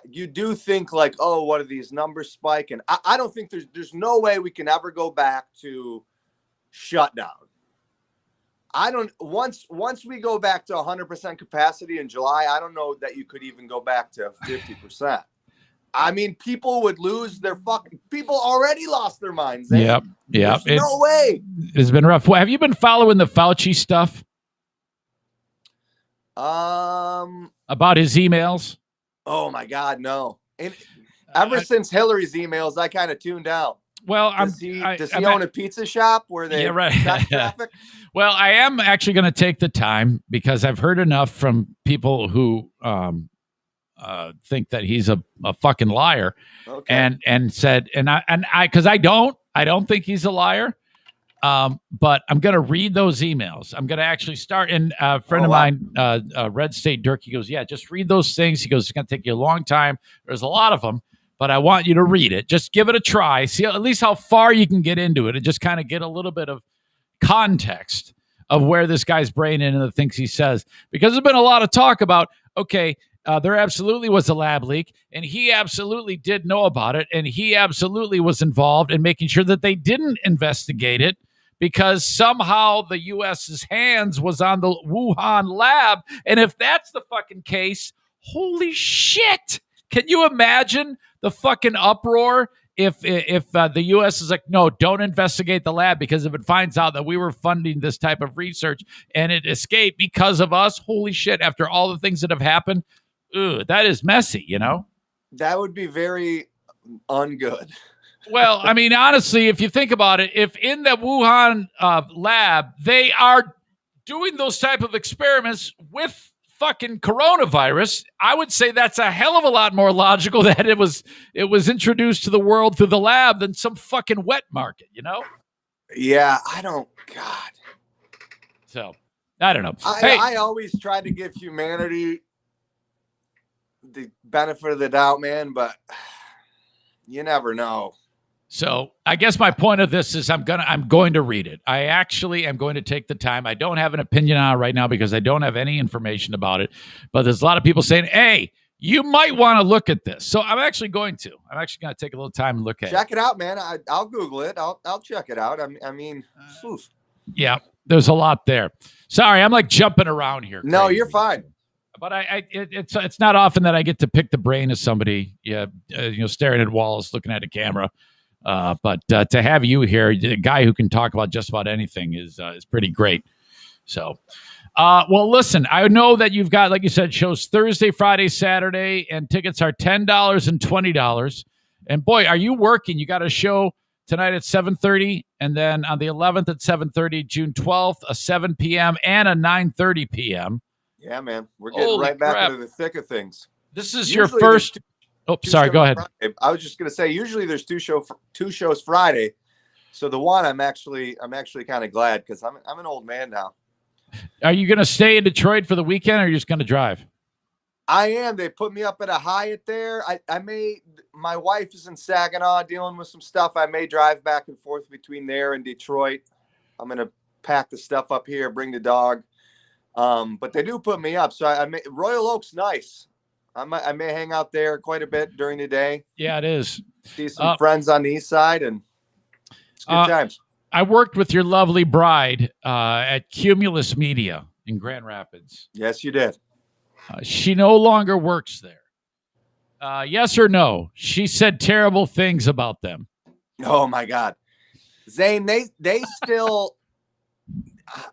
you do think like, oh, what are these numbers spike? And I don't think there's no way we can ever go back to shutdown. Once we go back to 100% capacity in July, I don't know that you could even go back to 50%. I mean, people would lose their people already lost their minds. Yep. There's no way. It's been rough. Have you been following the Fauci stuff? About his emails? Oh my God, no. And ever since Hillary's emails, I kind of tuned out. Well, does he own a pizza shop where they cut traffic? Well, I am actually going to take the time because I've heard enough from people who think that he's a fucking liar, and said, and I because I don't think he's a liar. But I'm going to read those emails. I'm going to actually start. And a friend of mine, Red State Dirk, he goes, yeah, just read those things. He goes, it's going to take you a long time. There's a lot of them, but I want you to read it. Just give it a try. See at least how far you can get into it and just kind of get a little bit of context of where this guy's brain in and the things he says. Because there's been a lot of talk about, okay, there absolutely was a lab leak, and he absolutely did know about it, and he absolutely was involved in making sure that they didn't investigate it, because somehow the U.S.'s hands was on the Wuhan lab. And if that's the fucking case, holy shit. Can you imagine the fucking uproar if the U.S. is like, no, don't investigate the lab, because if it finds out that we were funding this type of research and it escaped because of us, holy shit, after all the things that have happened, that is messy, you know? That would be very ungood. Well, I mean, honestly, if you think about it, if in the Wuhan lab, they are doing those type of experiments with fucking coronavirus, I would say that's a hell of a lot more logical that it was introduced to the world through the lab than some fucking wet market, you know? Yeah, God. So, I don't know. I always try to give humanity the benefit of the doubt, man, but you never know. So I guess my point of this is I'm going to read it. I actually am going to take the time. I don't have an opinion on it right now because I don't have any information about it. But there's a lot of people saying, hey, you might want to look at this. So I'm actually going to take a little time and look at it. Check it out, man. I'll Google it. I'll check it out. I mean, yeah, there's a lot there. Sorry, I'm like jumping around here. No, you're fine. But it's not often that I get to pick the brain of somebody, staring at walls, looking at a camera. But to have you here, a guy who can talk about just about anything, is pretty great. So, well, listen, I know that you've got, like you said, shows Thursday, Friday, Saturday, and tickets are $10 and $20. And boy, are you working? You got a show tonight at 7:30, and then on the 11th at 7:30, June 12th, a 7 p.m. and a 9:30 p.m. Yeah, man, we're getting Holy right back crap. into the thick of things. This is Usually your first. Oh, two sorry. shows Go ahead. Friday. I was just gonna say, usually there's two shows Friday. So the one I'm actually kind of glad, because I'm an old man now. Are you going to stay in Detroit for the weekend, or are you just going to drive? I am. They put me up at a Hyatt there. I may. My wife is in Saginaw dealing with some stuff. I may drive back and forth between there and Detroit. I'm gonna pack the stuff up here, bring the dog. But they do put me up. So I may, Royal Oak's nice. I may hang out there quite a bit during the day. Yeah, it is. See some friends on the east side, and it's good times. I worked with your lovely bride at Cumulus Media in Grand Rapids. Yes, you did. She no longer works there. Yes or no? She said terrible things about them. Oh my God, Zane, they still.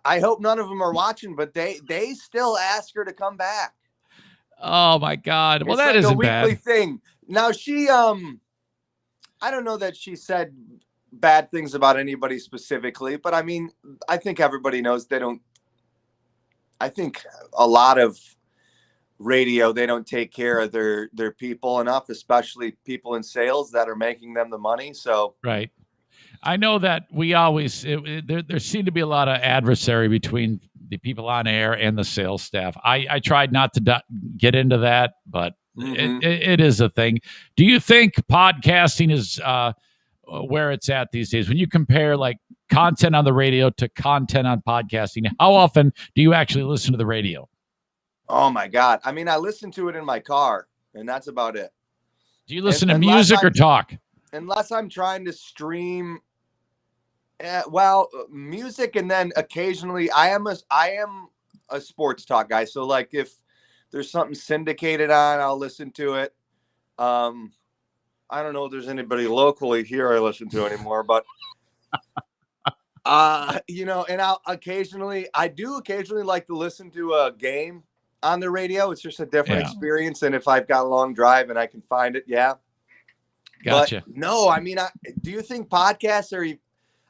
I hope none of them are watching, but they still ask her to come back. Oh my God! Well, it's that like isn't a weekly bad. thing. Now she, I don't know that she said bad things about anybody specifically, but I mean, I think everybody knows they don't. I think a lot of radio, they don't take care of their people enough, especially people in sales that are making them the money. So Right. I know that we always there seemed to be a lot of adversary between the people on air and the sales staff. I tried not to get into that, but it is a thing. Do you think podcasting is where it's at these days? When you compare like content on the radio to content on podcasting, how often do you actually listen to the radio? Oh my God. I mean, I listen to it in my car, and that's about it. Do you listen to music or talk? Unless I'm trying to stream, music, and then occasionally I am a sports talk guy. So like if there's something syndicated on, I'll listen to it. I don't know if there's anybody locally here I listen to anymore, but and I occasionally like to listen to a game on the radio. It's just a different experience. And if I've got a long drive and I can find it, yeah. Gotcha. But no, I mean, do you think podcasts are?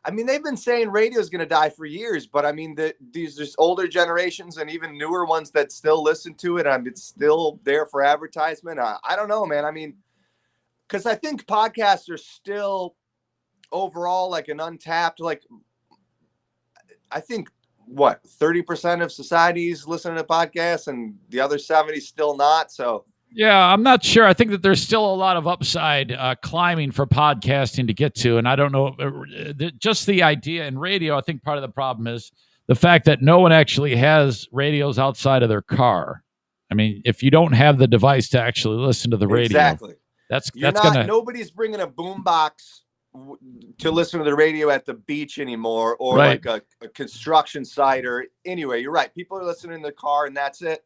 I mean, they've been saying radio is going to die for years, but I mean, there's older generations and even newer ones that still listen to it. And it's still there for advertisement. I don't know, man. I mean, because I think podcasts are still overall like an untapped, like, I think 30% of society's listening to podcasts and the other 70 still not. So yeah, I'm not sure. I think that there's still a lot of upside climbing for podcasting to get to. And I don't know, just the idea in radio, I think part of the problem is the fact that no one actually has radios outside of their car. I mean, if you don't have the device to actually listen to the radio, exactly. Nobody's bringing a boombox to listen to the radio at the beach anymore, or right. like a construction site, or anyway, you're right. People are listening in the car and that's it.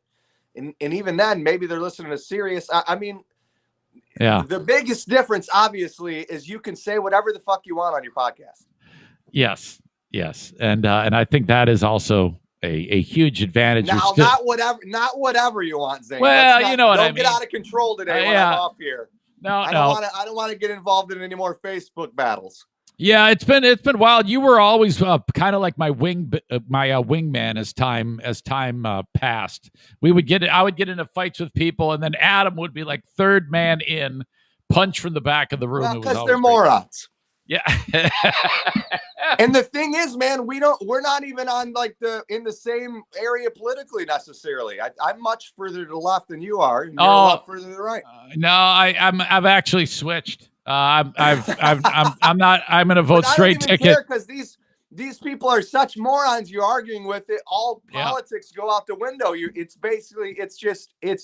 And even then, maybe they're listening to Sirius. I mean, yeah. The biggest difference, obviously, is you can say whatever the fuck you want on your podcast. Yes. And I think that is also a huge advantage. Now, not whatever you want, Zane. Well, you know what I mean. Don't get out of control today when I'm off here. No, I don't want to get involved in any more Facebook battles. Yeah, it's been wild. You were always kind of like my wingman as time passed. I would get into fights with people, and then Adam would be like third man in, punch from the back of the room. Well, because they're morons. Yeah. And the thing is, man, we're not even on in the same area politically necessarily. I'm much further to the left than you are. And you're a lot further to the right. No, I've actually switched. I'm not. I'm going to vote straight ticket because these people are such morons. You're arguing with it. All politics go out the window. It's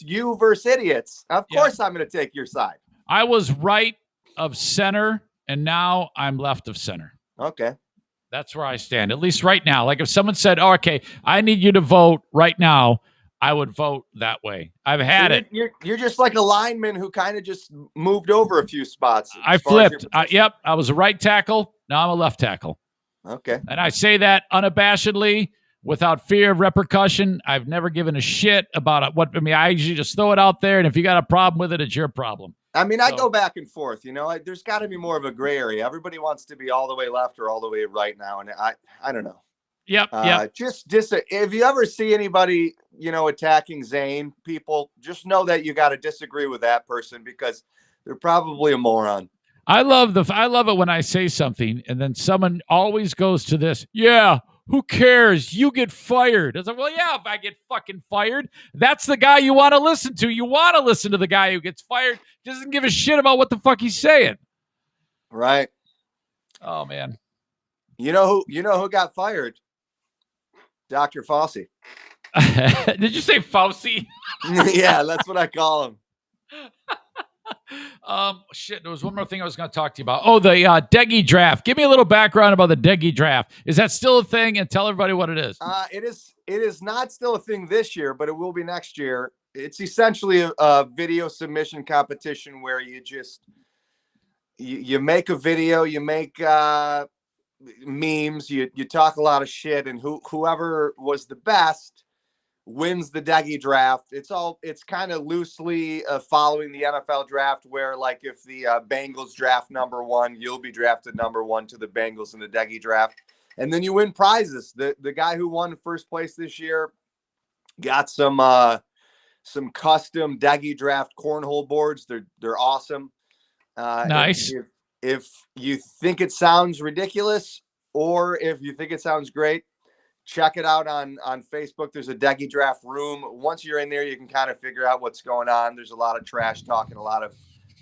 you versus idiots. Of course, I'm going to take your side. I was right of center, and now I'm left of center. Okay. That's where I stand, at least right now. Like if someone said, "Oh, okay, I need you to vote right now," I would vote that way. I've had So it. You're just like a lineman who kind of just moved over a few spots. I flipped. Yep. I was a right tackle. Now I'm a left tackle. Okay. And I say that unabashedly, without fear of repercussion. I've never given a shit about what. I mean, I usually just throw it out there, and if you got a problem with it, it's your problem. I mean, I go back and forth. There's got to be more of a gray area. Everybody wants to be all the way left or all the way right now, and I don't know. Yep. Just if you ever see anybody, attacking Zane, people just know that you got to disagree with that person because they're probably a moron. I love it when I say something and then someone always goes to this. Yeah, who cares? You get fired. It's like, well, yeah, if I get fucking fired, that's the guy you want to listen to. You want to listen to the guy who gets fired. Doesn't give a shit about what the fuck he's saying. Right. Oh man. You know who got fired? Dr. Fauci. Did you say Fauci? Yeah, that's what I call him. Shit, there was one more thing I was going to talk to you about. Oh, the Degi draft. Give me a little background about the Degi draft. Is that still a thing? And tell everybody what it is. It is not still a thing this year, but it will be next year. It's essentially a video submission competition where you just you make a video, you make memes, you talk a lot of shit, and whoever was the best wins the Degi draft. It's kind of loosely following the NFL draft, where like if the Bengals draft number 1, you'll be drafted number 1 to the Bengals in the Degi draft, and then you win prizes. The guy who won first place this year got some custom Degi draft cornhole boards. They're awesome. Nice. If you think it sounds ridiculous or if you think it sounds great, check it out on Facebook. There's a Degi draft room. Once you're in there, you can kind of figure out what's going on. There's a lot of trash talking, a lot of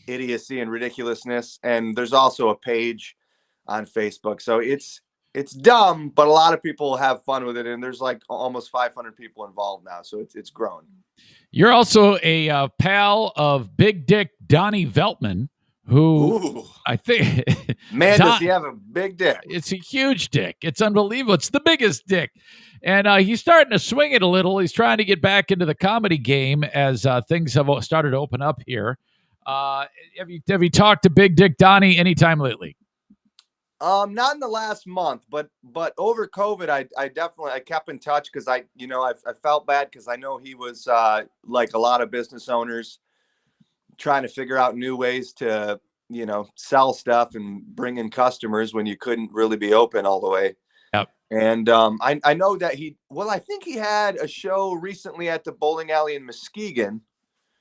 idiocy and ridiculousness. And there's also a page on Facebook. So it's dumb, but a lot of people have fun with it. And there's like almost 500 people involved now. So it's grown. You're also a pal of Big Dick Donnie Veltman, who Ooh. I think, man, does he have a big dick? It's a huge dick. It's unbelievable. It's the biggest dick. And he's starting to swing it a little. He's trying to get back into the comedy game as things have started to open up here. Have you talked to Big Dick Donnie anytime lately? Not in the last month, but over COVID, I definitely kept in touch because I felt bad because I know he was like a lot of business owners trying to figure out new ways to, sell stuff and bring in customers when you couldn't really be open all the way. Yep. And I know that I think he had a show recently at the bowling alley in Muskegon.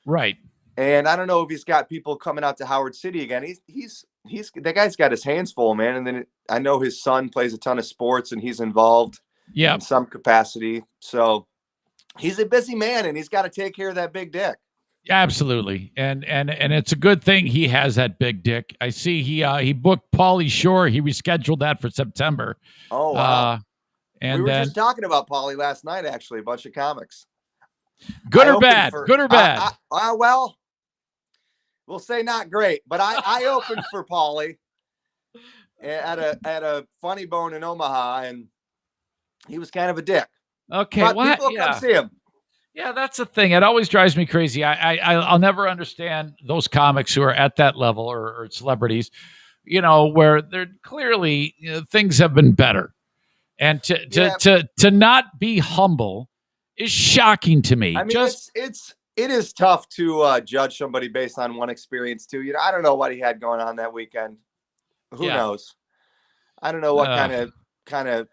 Right. And I don't know if he's got people coming out to Howard City again. He's that guy's got his hands full, man. And then I know his son plays a ton of sports and he's involved in some capacity. So he's a busy man and he's got to take care of that big dick. Absolutely. And it's a good thing he has that big dick. I see he booked Pauly Shore. He rescheduled that for September. Oh, wow. And we were just talking about Pauly last night, actually, a bunch of comics. Good or bad? Good or bad? Well, we'll say not great, but I opened for Pauly at a Funny Bone in Omaha, and he was kind of a dick. Okay, but people come see him. Yeah, that's the thing. It always drives me crazy. I'll never understand those comics who are at that level or celebrities, where they're clearly things have been better, and to not be humble is shocking to me. I mean, it is tough to judge somebody based on one experience too. I don't know what he had going on that weekend. Who knows? I don't know what kind of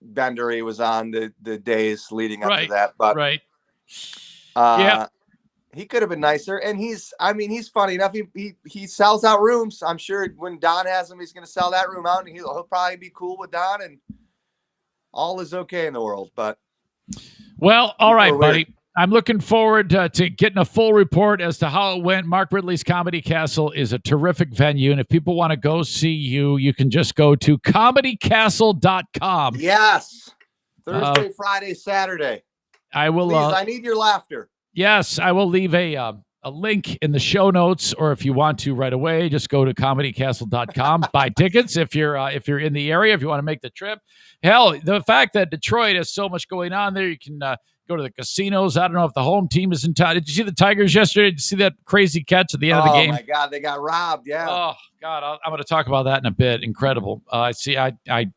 bender he was on the days leading up to that, but he could have been nicer. And he's funny enough. He sells out rooms. I'm sure when Don has him, he's going to sell that room out, and he'll probably be cool with Don, and all is okay in the world. But well, all right, buddy. I'm looking forward to getting a full report as to how it went. Mark Ridley's Comedy Castle is a terrific venue, and if people want to go see you, you can just go to comedycastle.com. Yes. Thursday, Friday, Saturday. I will. Please, I need your laughter. Yes, I will leave a link in the show notes, or if you want to right away, just go to comedycastle.com. Buy tickets if you're in the area, if you want to make the trip. Hell, the fact that Detroit has so much going on there, you can go to the casinos. I don't know if the home team is in town. Did you see the Tigers yesterday? Did you see that crazy catch at the end of the game? Oh my God, they got robbed. Yeah. Oh God, I'm going to talk about that in a bit. Incredible. I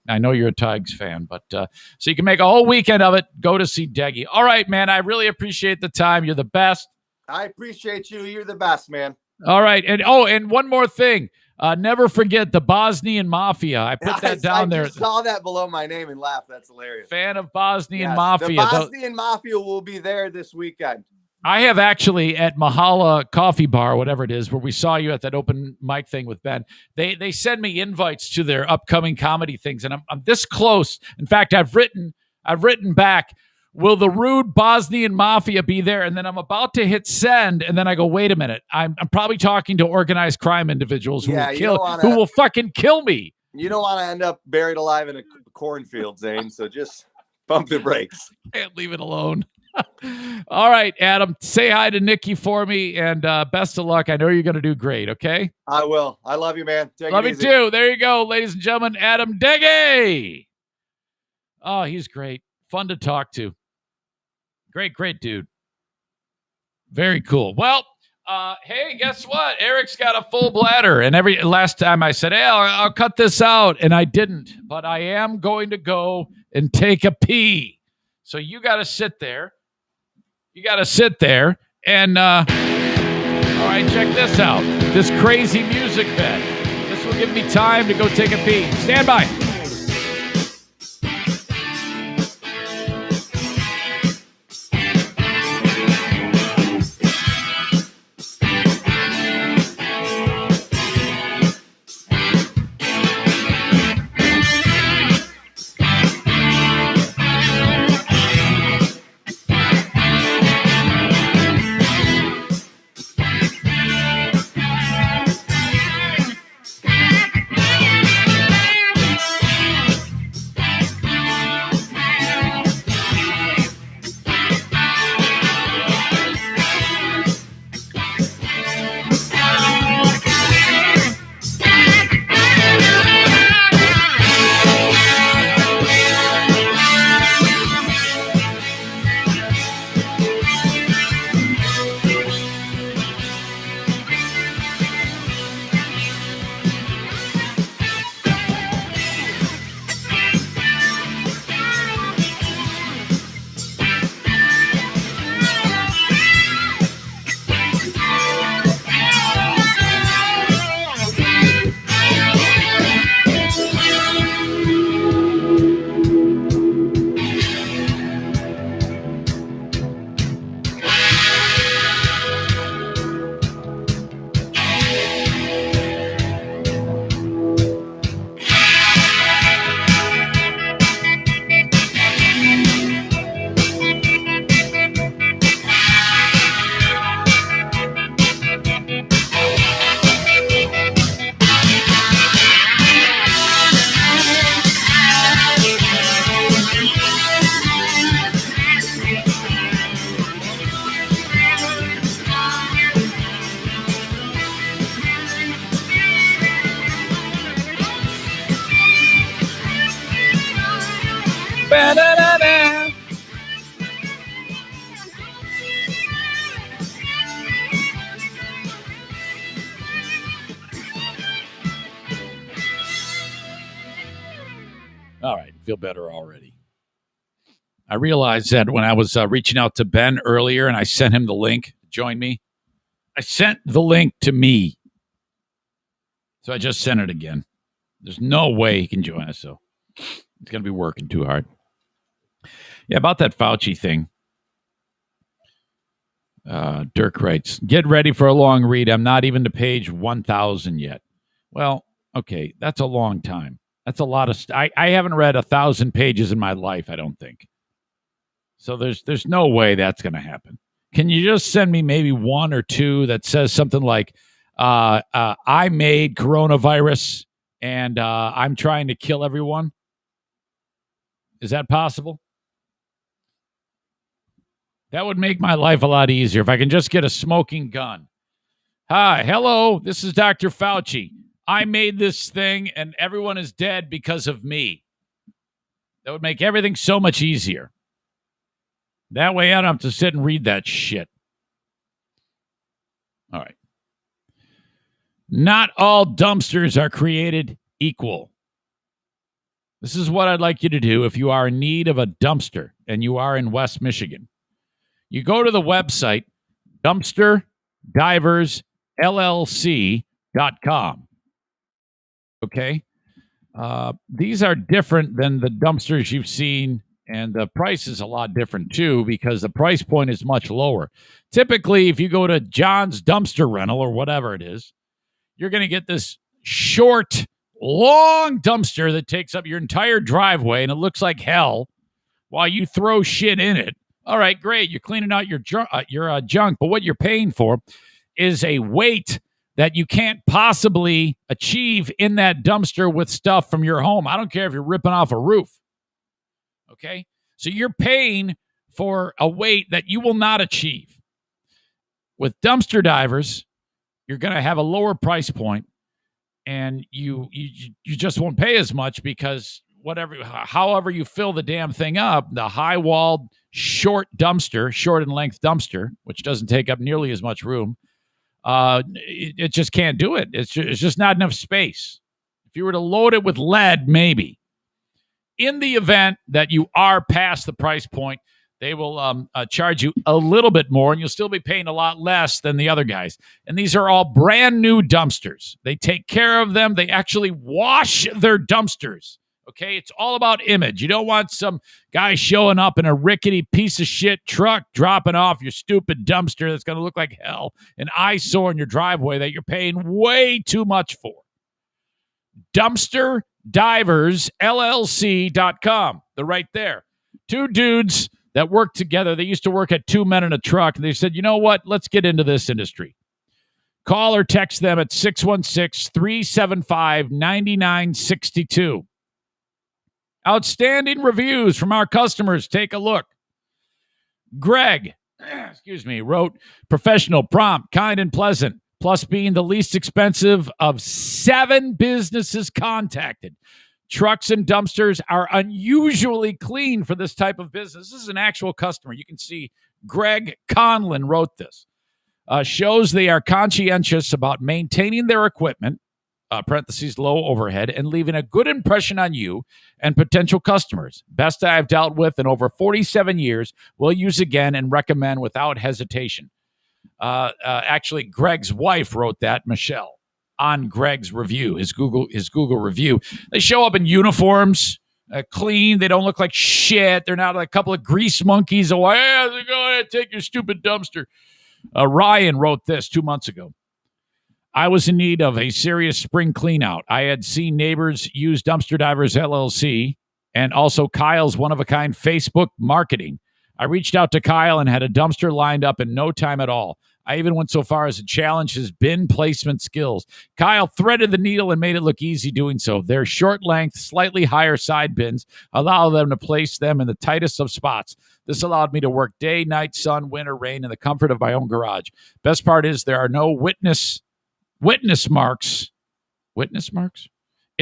know you're a Tigers fan, but so you can make a whole weekend of it. Go to see Degi. All right, man. I really appreciate the time. You're the best. I appreciate you. You're the best, man. All right, and one more thing. Never forget the Bosnian Mafia. I put that down there. I saw that below my name and laughed. That's hilarious. Fan of Bosnian Mafia. The Bosnian Mafia will be there this weekend. I have actually at Mahala Coffee Bar, whatever it is, where we saw you at that open mic thing with Ben. They send me invites to their upcoming comedy things, and I'm this close. In fact, I've written back. Will the rude Bosnian Mafia be there? And then I'm about to hit send, and then I go, wait a minute. I'm probably talking to organized crime individuals who will fucking kill me. You don't want to end up buried alive in a cornfield, Zane. So just pump the brakes. Can't leave it alone. All right, Adam. Say hi to Nikki for me, and best of luck. I know you're going to do great. Okay. I will. I love you, man. Love you too. There you go, ladies and gentlemen. Adam Degi. Oh, he's great. Fun to talk to. Great dude. Very cool. Well, hey, guess what? Eric's got a full bladder. And last time I said, hey, I'll cut this out. And I didn't. But I am going to go and take a pee. So you got to sit there. And, all right, check this out. This crazy music bed. This will give me time to go take a pee. Stand by. All right, feel better already. I realized that when I was reaching out to Ben earlier and I sent him the link, join me, I sent the link to me. So I just sent it again. There's no way he can join us, so he's going to be working too hard. Yeah, about that Fauci thing. Dirk writes, get ready for a long read. I'm not even to page 1,000 yet. Well, okay, that's a long time. That's a lot of I haven't read 1,000 pages in my life, I don't think. So there's no way that's going to happen. Can you just send me maybe one or two that says something like, I made coronavirus and I'm trying to kill everyone? Is that possible? That would make my life a lot easier if I can just get a smoking gun. Hi, hello, this is Dr. Fauci. I made this thing and everyone is dead because of me. That would make everything so much easier. That way I don't have to sit and read that shit. All right. Not all dumpsters are created equal. This is what I'd like you to do if you are in need of a dumpster and you are in West Michigan. You go to the website, dumpsterdiversllc.com. Okay? These are different than the dumpsters you've seen, and the price is a lot different too because the price point is much lower. Typically, if you go to John's Dumpster Rental or whatever it is, you're going to get this short, long dumpster that takes up your entire driveway, and it looks like hell while you throw shit in it. All right, great. You're cleaning out your junk, but what you're paying for is a weight that you can't possibly achieve in that dumpster with stuff from your home. I don't care if you're ripping off a roof. Okay? So you're paying for a weight that you will not achieve. With dumpster divers, you're going to have a lower price point, and you just won't pay as much because however you fill the damn thing up, the high-walled, short in length dumpster, which doesn't take up nearly as much room, it just can't do it. It's just not enough space. If you were to load it with lead, maybe. In the event that you are past the price point, they will charge you a little bit more, and you'll still be paying a lot less than the other guys. And these are all brand new dumpsters. They take care of them. They actually wash their dumpsters. Okay, it's all about image. You don't want some guy showing up in a rickety piece of shit truck dropping off your stupid dumpster that's going to look like hell, an eyesore in your driveway that you're paying way too much for. DumpsterDiversLLC.com. They're right there. Two dudes that work together. They used to work at Two Men in a Truck, and they said, you know what? Let's get into this industry. Call or text them at 616-375-9962. Outstanding reviews from our customers. Take a look. Greg, wrote, professional, prompt, kind, and pleasant, plus being the least expensive of 7 businesses contacted. Trucks and dumpsters are unusually clean for this type of business. This is an actual customer. You can see Greg Conlon wrote this. Shows they are conscientious about maintaining their equipment, parentheses, low overhead, and leaving a good impression on you and potential customers. Best I've dealt with in over 47 years. Will use again and recommend without hesitation. Actually, Greg's wife wrote that, Michelle, on Greg's review, his Google review. They show up in uniforms, clean. They don't look like shit. They're not like a couple of grease monkeys. Oh, hey, how's it going? Take your stupid dumpster. Ryan wrote this 2 months ago. I was in need of a serious spring clean out. I had seen neighbors use Dumpster Divers LLC and also Kyle's one-of-a-kind Facebook marketing. I reached out to Kyle and had a dumpster lined up in no time at all. I even went so far as to challenge his bin placement skills. Kyle threaded the needle and made it look easy doing so. Their short length, slightly higher side bins allow them to place them in the tightest of spots. This allowed me to work day, night, sun, winter, rain in the comfort of my own garage. Best part is there are no witness marks in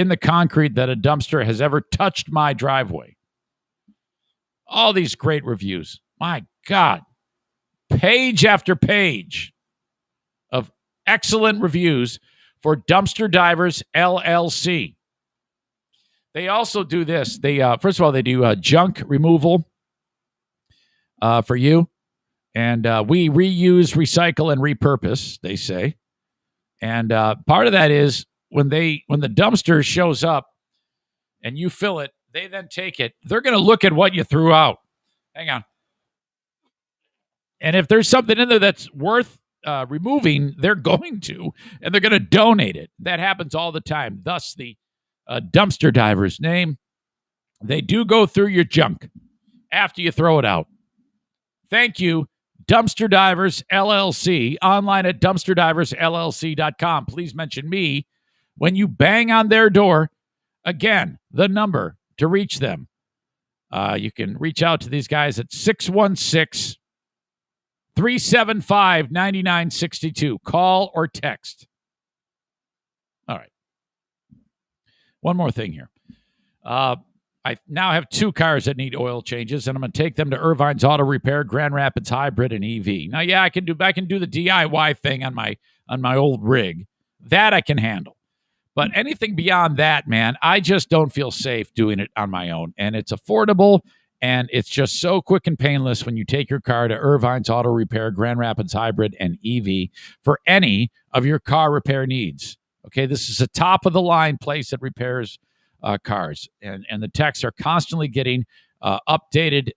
the concrete that a dumpster has ever touched my driveway. All these great reviews. My God. Page after page of excellent reviews for Dumpster Divers LLC. They also do this. They first of all, they do junk removal for you. And we reuse, recycle, and repurpose, they say. And part of that is when the dumpster shows up and you fill it, they then take it. They're going to look at what you threw out. Hang on. And if there's something in there that's worth removing, they're going to, and they're going to donate it. That happens all the time. Thus, the dumpster diver's name. They do go through your junk after you throw it out. Thank you, Dumpster Divers LLC, online at dumpsterdiversllc.com. Please mention me when you bang on their door. Again, the number to reach them. You can reach out to these guys at 616-375-9962. Call or text. All right. One more thing here. I I now have 2 cars that need oil changes, and I'm going to take them to Irvine's Auto Repair, Grand Rapids Hybrid, and EV. Now, yeah, I can do the DIY thing on my old rig. That I can handle. But anything beyond that, man, I just don't feel safe doing it on my own. And it's affordable, and it's just so quick and painless when you take your car to Irvine's Auto Repair, Grand Rapids Hybrid, and EV for any of your car repair needs. Okay, this is a top-of-the-line place that repairs cars. And the techs are constantly getting updated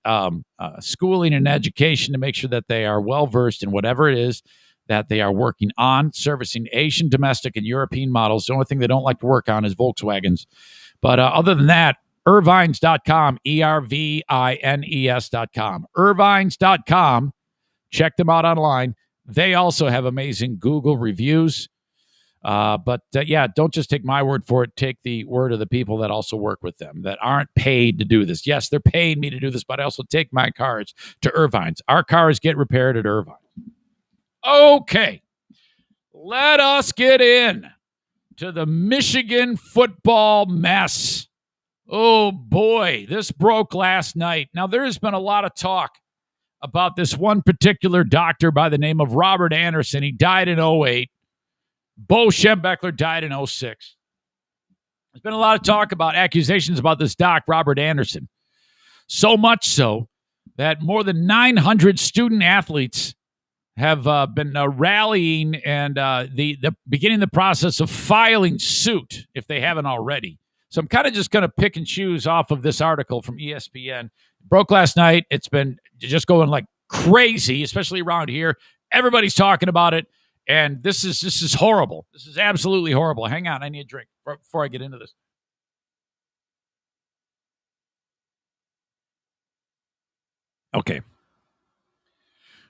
schooling and education to make sure that they are well-versed in whatever it is that they are working on, servicing Asian, domestic, and European models. The only thing they don't like to work on is Volkswagens. But other than that, Irvines.com, ERVINES.com. Irvines.com. Check them out online. They also have amazing Google reviews. But don't just take my word for it. Take the word of the people that also work with them, that aren't paid to do this. Yes, they're paying me to do this, but I also take my cars to Irvines. Our cars get repaired at Irvine. Okay, let us get in to the Michigan football mess. Oh, boy, this broke last night. Now, there has been a lot of talk about this one particular doctor by the name of Robert Anderson. He died in 2008. Bo Schembechler died in 2006. There's been a lot of talk about accusations about this doc, Robert Anderson. So much so that more than 900 student athletes have been rallying and beginning the process of filing suit if they haven't already. So I'm kind of just going to pick and choose off of this article from ESPN. Broke last night. It's been just going like crazy, especially around here. Everybody's talking about it, and this is horrible. This is absolutely horrible. Hang on, I need a drink before I get into this. Okay.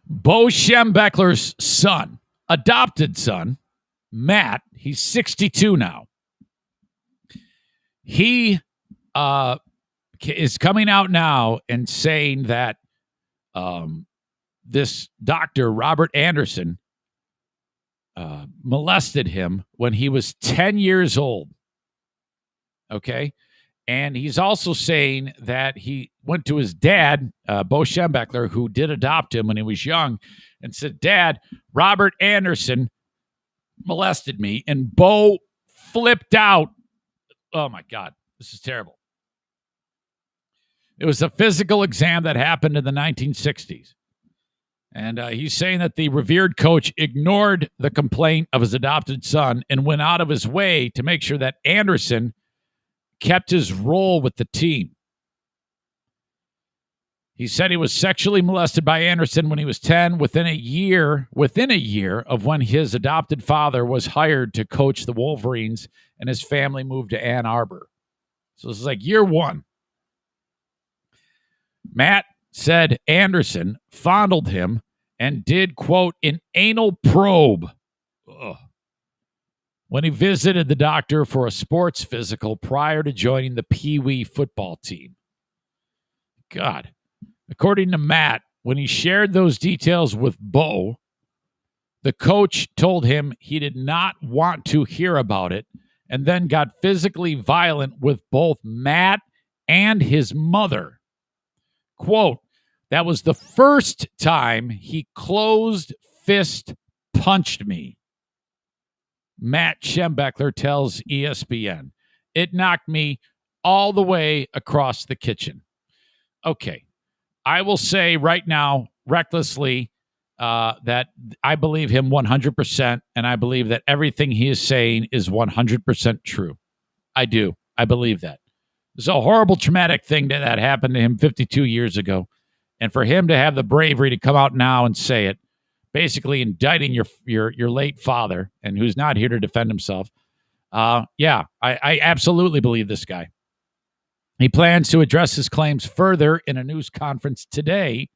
Bo Schembechler's son, adopted son, Matt, he's 62 now. He is coming out now and saying that this doctor, Robert Anderson, molested him when he was 10 years old. Okay? And he's also saying that he went to his dad, Bo Schembechler, who did adopt him when he was young, and said, "Dad, Robert Anderson molested me." And Bo flipped out. Oh, my God. This is terrible. It was a physical exam that happened in the 1960s. And he's saying that the revered coach ignored the complaint of his adopted son and went out of his way to make sure that Anderson kept his role with the team. He said he was sexually molested by Anderson when he was 10, within a year of when his adopted father was hired to coach the Wolverines and his family moved to Ann Arbor. So this is like year one. Matt said Anderson fondled him and did, quote, an anal probe. Ugh. When he visited the doctor for a sports physical prior to joining the Pee Wee football team. God. According to Matt, when he shared those details with Bo, the coach told him he did not want to hear about it and then got physically violent with both Matt and his mother. Quote, that was the first time he closed fist punched me. Matt Schembechler tells ESPN. It knocked me all the way across the kitchen. Okay. I will say right now, recklessly, that I believe him 100%, and I believe that everything he is saying is 100% true. I do. I believe that. It's a horrible, traumatic thing that happened to him 52 years ago. And for him to have the bravery to come out now and say it, basically indicting your late father, and who's not here to defend himself. I absolutely believe this guy. He plans to address his claims further in a news conference today,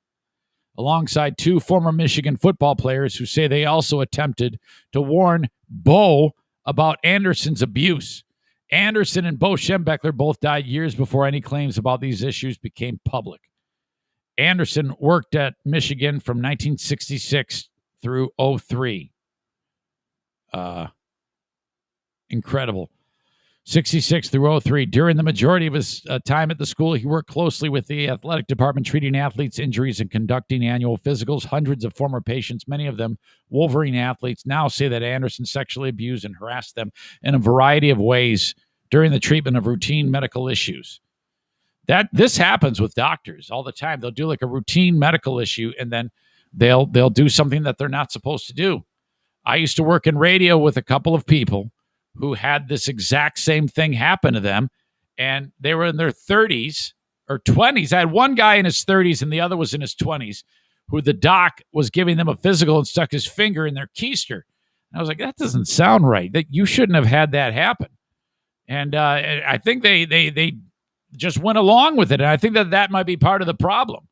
alongside two former Michigan football players who say they also attempted to warn Bo about Anderson's abuse. Anderson and Bo Schembechler both died years before any claims about these issues became public. Anderson worked at Michigan from 1966 through 2003. Incredible. 66 through 03. During the majority of his time at the school, he worked closely with the athletic department, treating athletes' injuries and conducting annual physicals. Hundreds of former patients, many of them Wolverine athletes, now say that Anderson sexually abused and harassed them in a variety of ways during the treatment of routine medical issues. This happens with doctors all the time. They'll do like a routine medical issue, and then they'll do something that they're not supposed to do. I used to work in radio with a couple of people who had this exact same thing happen to them, and they were in their 30s or 20s. I had one guy in his 30s and the other was in his 20s, who the doc was giving them a physical and stuck his finger in their keister. I was like, that doesn't sound right. That you shouldn't have had that happen. And I think they just went along with it, and I think that might be part of the problem.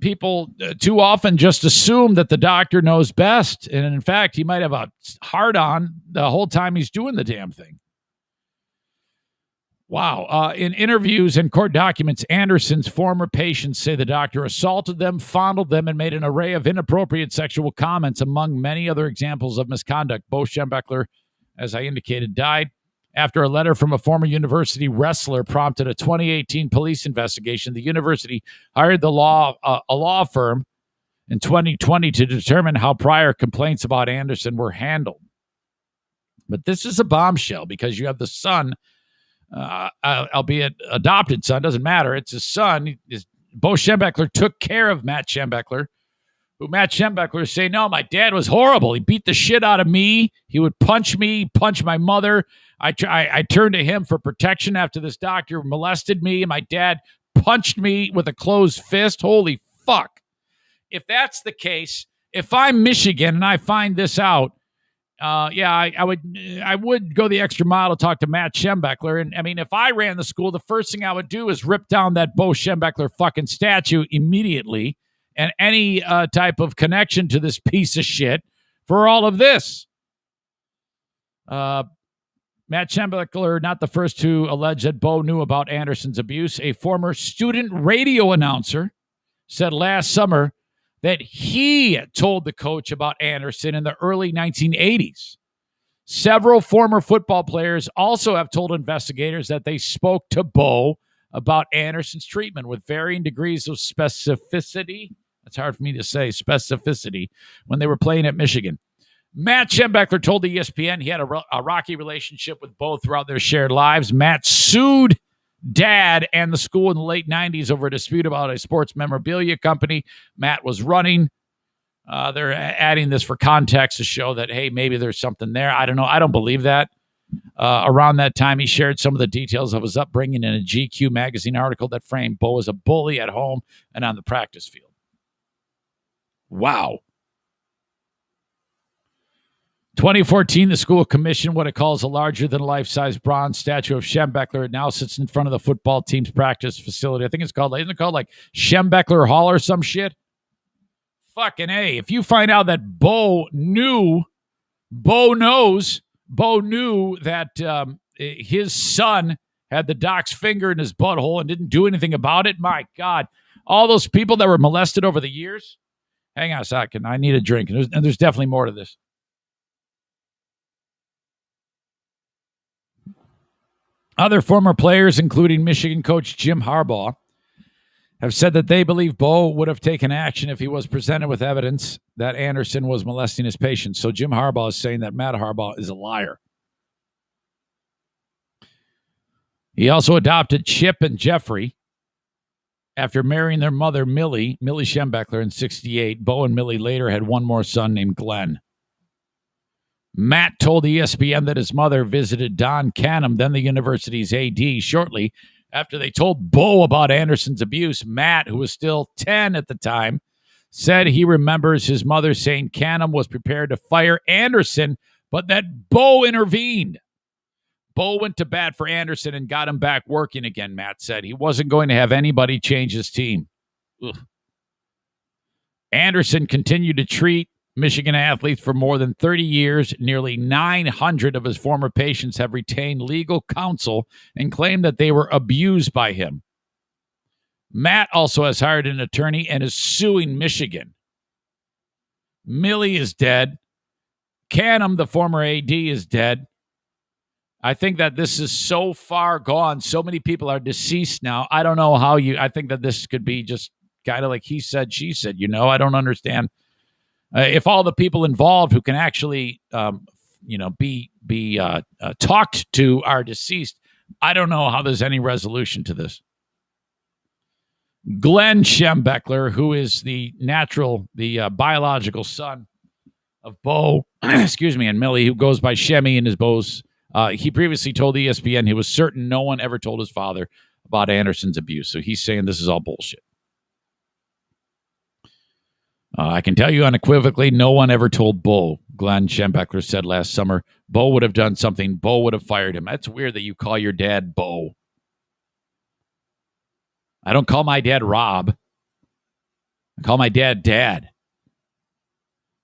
People too often just assume that the doctor knows best. And in fact, he might have a hard on the whole time he's doing the damn thing. Wow. In interviews and court documents, Anderson's former patients say the doctor assaulted them, fondled them, and made an array of inappropriate sexual comments, among many other examples of misconduct. Bo Schembechler, as I indicated, died after a letter from a former university wrestler prompted a 2018 police investigation. The university hired a law firm in 2020 to determine how prior complaints about Anderson were handled. But this is a bombshell because you have the son, albeit adopted son, doesn't matter. It's his son. Bo Schembechler took care of Matt Schembechler, who Matt Schembechler is saying, no, my dad was horrible. He beat the shit out of me. He would punch me, punch my mother. I turned to him for protection after this doctor molested me, and my dad punched me with a closed fist. Holy fuck. If that's the case, if I'm Michigan and I find this out, I would go the extra mile to talk to Matt Schembechler. And I mean, if I ran the school, the first thing I would do is rip down that Bo Schembechler fucking statue immediately, and any type of connection to this piece of shit for all of this. Matt Schembechler, not the first to allege that Bo knew about Anderson's abuse. A former student radio announcer said last summer that he told the coach about Anderson in the early 1980s. Several former football players also have told investigators that they spoke to Bo about Anderson's treatment with varying degrees of specificity. That's hard for me to say, specificity, when they were playing at Michigan. Matt Schembechler told ESPN he had a rocky relationship with Bo throughout their shared lives. Matt sued Dad and the school in the late 90s over a dispute about a sports memorabilia company Matt was running. They're adding this for context to show that, hey, maybe there's something there. I don't know. I don't believe that. Around that time, he shared some of the details of his upbringing in a GQ magazine article that framed Bo as a bully at home and on the practice field. Wow. 2014, the school commissioned what it calls a larger-than-life-size bronze statue of Schembechler. It now sits in front of the football team's practice facility. I think it's called, isn't it called like Schembechler Hall or some shit? Fucking A. If you find out that Bo knew that his son had the doc's finger in his butthole and didn't do anything about it, my God. All those people that were molested over the years. Hang on a second. I need a drink. And there's definitely more to this. Other former players, including Michigan coach Jim Harbaugh, have said that they believe Bo would have taken action if he was presented with evidence that Anderson was molesting his patients. So Jim Harbaugh is saying that Matt Harbaugh is a liar. He also adopted Chip and Jeffrey after marrying their mother, Millie Schembechler, in 1968. Bo and Millie later had one more son named Glenn. Matt told ESPN that his mother visited Don Canham, then the university's AD, shortly after they told Bo about Anderson's abuse. Matt, who was still 10 at the time, said he remembers his mother saying Canham was prepared to fire Anderson, but that Bo intervened. Bo went to bat for Anderson and got him back working again, Matt said. He wasn't going to have anybody change his team. Ugh. Anderson continued to treat Michigan athletes for more than 30 years. Nearly 900 of his former patients have retained legal counsel and claim that they were abused by him. Matt also has hired an attorney and is suing Michigan. Millie is dead. Canham, the former AD, is dead. I think that this is so far gone. So many people are deceased now. I don't know how I think that this could be just kind of like he said, she said, I don't understand. If all the people involved who can actually, be talked to are deceased, I don't know how there's any resolution to this. Glenn Schembeckler, who is the biological son of Bo, and Millie, who goes by Shemmy and is Bo's. He previously told ESPN he was certain no one ever told his father about Anderson's abuse. So he's saying this is all bullshit. I can tell you unequivocally, no one ever told Bo, Glenn Schembeckler said last summer. Bo would have done something. Bo would have fired him. That's weird that you call your dad Bo. I don't call my dad Rob. I call my dad Dad.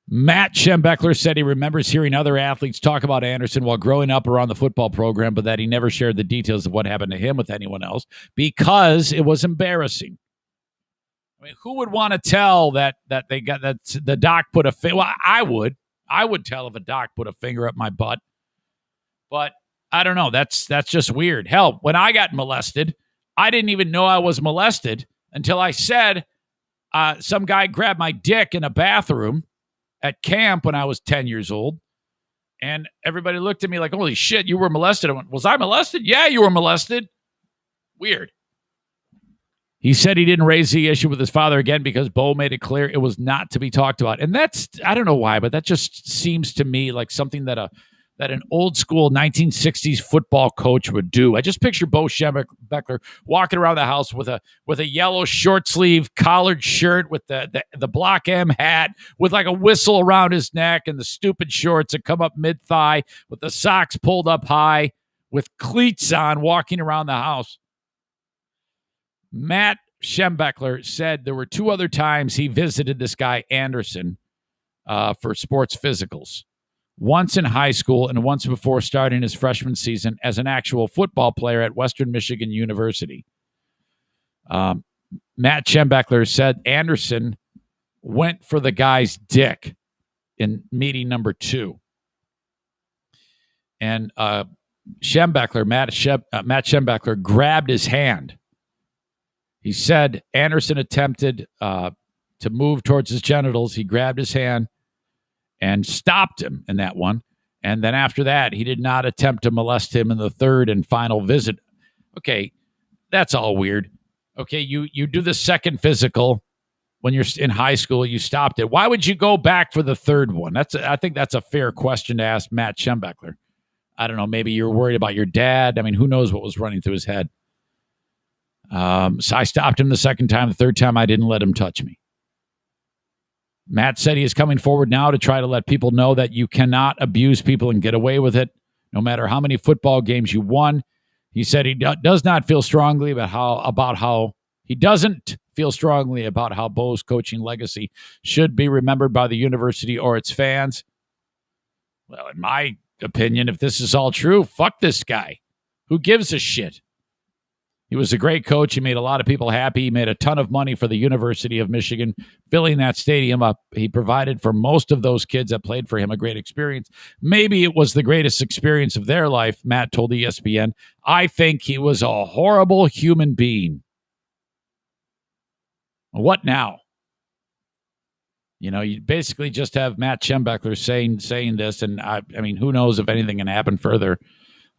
Matt Schembeckler said he remembers hearing other athletes talk about Anderson while growing up around the football program, but that he never shared the details of what happened to him with anyone else because it was embarrassing. I mean, who would want to tell that they got that the doc put a finger? Well, I would tell if a doc put a finger up my butt, but I don't know. That's just weird. Hell, when I got molested, I didn't even know I was molested until I said some guy grabbed my dick in a bathroom at camp when I was 10 years old. And everybody looked at me like, holy shit, you were molested. I went, was I molested? Yeah, you were molested. Weird. He said he didn't raise the issue with his father again because Bo made it clear it was not to be talked about. And that's, I don't know why, but that just seems to me like something that an old school 1960s football coach would do. I just picture Bo Schembeckler walking around the house with a yellow short sleeve collared shirt with the Block M hat with like a whistle around his neck and the stupid shorts that come up mid thigh with the socks pulled up high with cleats on, walking around the house. Matt Schembeckler said there were 2 other times he visited this guy Anderson for sports physicals. Once in high school and once before starting his freshman season as an actual football player at Western Michigan University. Matt Schembeckler said Anderson went for the guy's dick in meeting number 2. And Matt Schembeckler grabbed his hand. He said Anderson attempted to move towards his genitals. He grabbed his hand and stopped him in that one. And then after that, he did not attempt to molest him in the third and final visit. Okay, that's all weird. Okay, you do the second physical when you're in high school, you stopped it. Why would you go back for the third one? I think that's a fair question to ask Matt Schembeckler. I don't know, maybe you're worried about your dad. I mean, who knows what was running through his head. So I stopped him the second time. The third time, I didn't let him touch me. Matt said he is coming forward now to try to let people know that you cannot abuse people and get away with it, no matter how many football games you won. He said he does not feel strongly about how Bo's coaching legacy should be remembered by the university or its fans. Well, in my opinion, if this is all true, fuck this guy. Who gives a shit? He was a great coach. He made a lot of people happy. He made a ton of money for the University of Michigan, filling that stadium up. He provided for most of those kids that played for him a great experience. Maybe it was the greatest experience of their life, Matt told ESPN. I think he was a horrible human being. What now? You basically just have Matt Schembeckler saying this, and I mean, who knows if anything can happen further.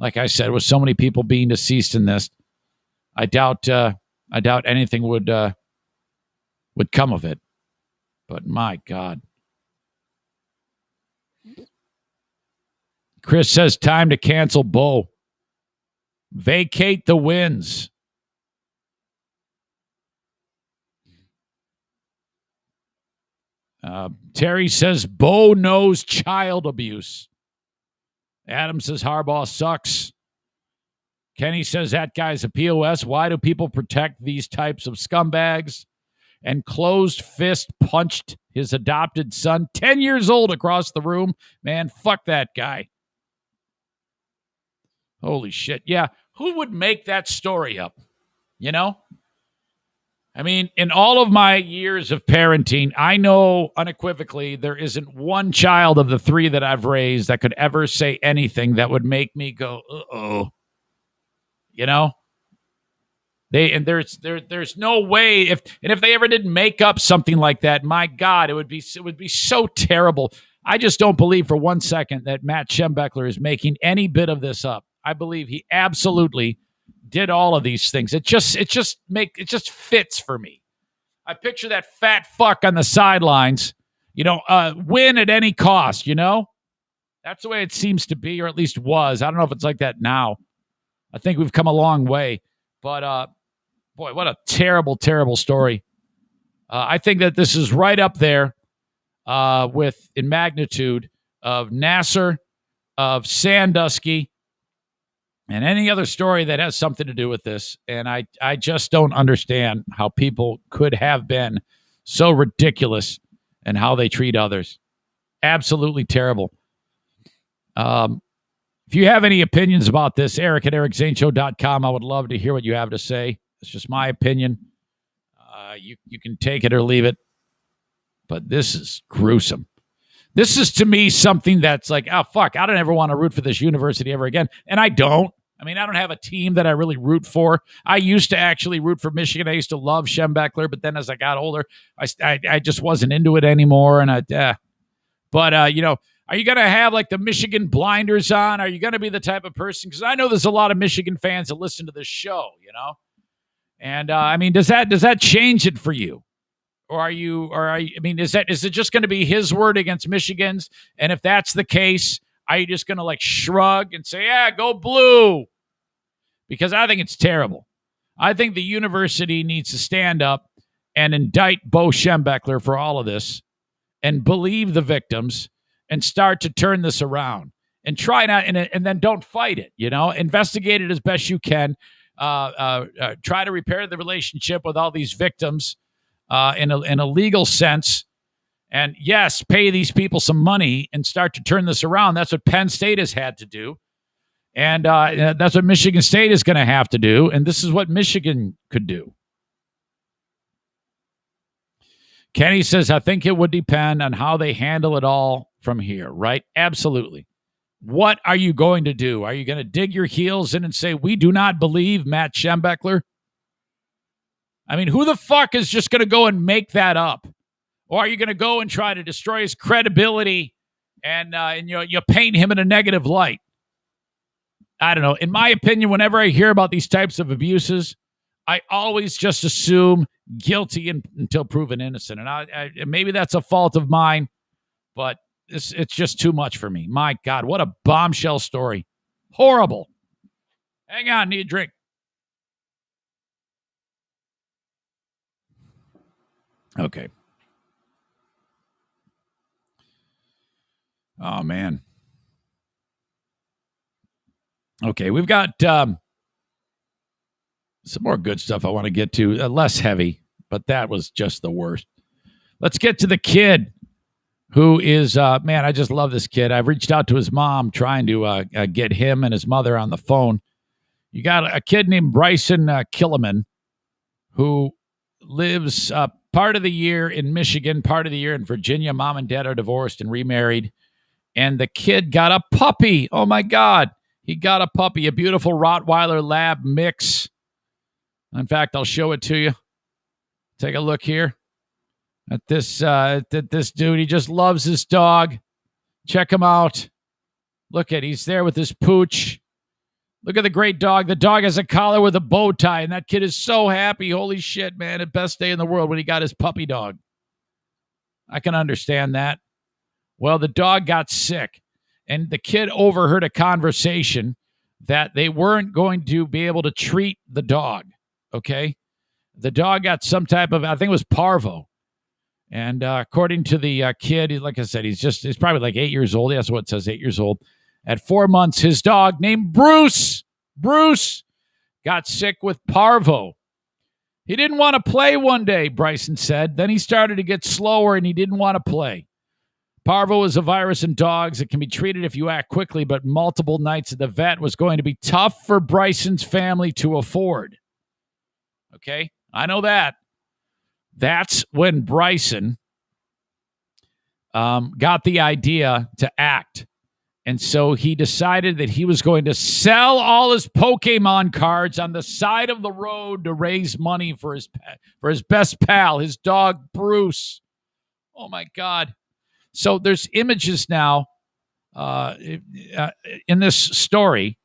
Like I said, with so many people being deceased in this, I doubt anything would come of it. But my God. Chris says time to cancel Bo. Vacate the wins. Terry says Bo knows child abuse. Adam says Harbaugh sucks. Kenny says that guy's a POS. Why do people protect these types of scumbags? And closed fist punched his adopted son, 10 years old, across the room. Man, fuck that guy. Holy shit. Yeah, who would make that story up? I mean, in all of my years of parenting, I know unequivocally there isn't one child of the 3 that I've raised that could ever say anything that would make me go, uh-oh. You know? There's no way if they ever did make up something like that, my God, it would be so terrible. I just don't believe for 1 second that Matt Schembechler is making any bit of this up. I believe he absolutely did all of these things. It just fits for me. I picture that fat fuck on the sidelines, win at any cost, That's the way it seems to be, or at least was. I don't know if it's like that now. I think we've come a long way. But, boy, what a terrible, terrible story. I think that this is right up there in magnitude of Nasser, of Sandusky, and any other story that has something to do with this. And I just don't understand how people could have been so ridiculous in how they treat others. Absolutely terrible. If you have any opinions about this, Eric at ericzaneshow.com, I would love to hear what you have to say. It's just my opinion. You can take it or leave it. But this is gruesome. This is, to me, something that's like, oh, fuck, I don't ever want to root for this university ever again. And I don't. I mean, I don't have a team that I really root for. I used to actually root for Michigan. I used to love Schembechler, but then as I got older, I just wasn't into it anymore. And But are you going to have like the Michigan blinders on? Are you going to be the type of person? Because I know there's a lot of Michigan fans that listen to this show, And I mean, does that change it for you? Or I mean, is it just going to be his word against Michigan's? And if that's the case, are you just going to like shrug and say, yeah, go blue? Because I think it's terrible. I think the university needs to stand up and indict Bo Schembechler for all of this and believe the victims and start to turn this around and try not, and then don't fight it, investigate it as best you can. Try to repair the relationship with all these victims in a legal sense. And yes, pay these people some money and start to turn this around. That's what Penn State has had to do. And that's what Michigan State is going to have to do. And this is what Michigan could do. Kenny says, I think it would depend on how they handle it all from here, right? Absolutely. What are you going to do? Are you going to dig your heels in and say, we do not believe Matt Schembechler? I mean, who the fuck is just going to go and make that up? Or are you going to go and try to destroy his credibility and you paint him in a negative light? I don't know. In my opinion, whenever I hear about these types of abuses, I always just assume guilty until proven innocent. And maybe that's a fault of mine, but it's just too much for me. My God, what a bombshell story. Horrible. Hang on, need a drink. Okay. Oh, man. Okay, we've got some more good stuff I want to get to. Less heavy, but that was just the worst. Let's get to the kid who is, man, I just love this kid. I've reached out to his mom trying to get him and his mother on the phone. You got a kid named Bryson Killiman who lives part of the year in Michigan, part of the year in Virginia. Mom and dad are divorced and remarried. And the kid got a puppy. Oh, my God. He got a puppy, a beautiful Rottweiler Lab mix. In fact, I'll show it to you. Take a look here at this dude. He just loves his dog. Check him out. Look at, he's there with his pooch. Look at the great dog. The dog has a collar with a bow tie, and that kid is so happy. Holy shit, man. The best day in the world when he got his puppy dog. I can understand that. Well, the dog got sick, and the kid overheard a conversation that they weren't going to be able to treat the dog, okay? The dog got some type of, I think it was parvo. And according to the kid, like I said, he's probably like 8 years old. That's what it says, 8 years old. At 4 months, his dog named Bruce got sick with parvo. He didn't want to play one day, Bryson said. Then he started to get slower and he didn't want to play. Parvo is a virus in dogs. It can be treated if you act quickly, but multiple nights at the vet was going to be tough for Bryson's family to afford. Okay, I know that. that's when Bryson got the idea to act. And so he decided that he was going to sell all his Pokemon cards on the side of the road to raise money for his best pal, his dog, Bruce. Oh, my God. So there's images now in this story.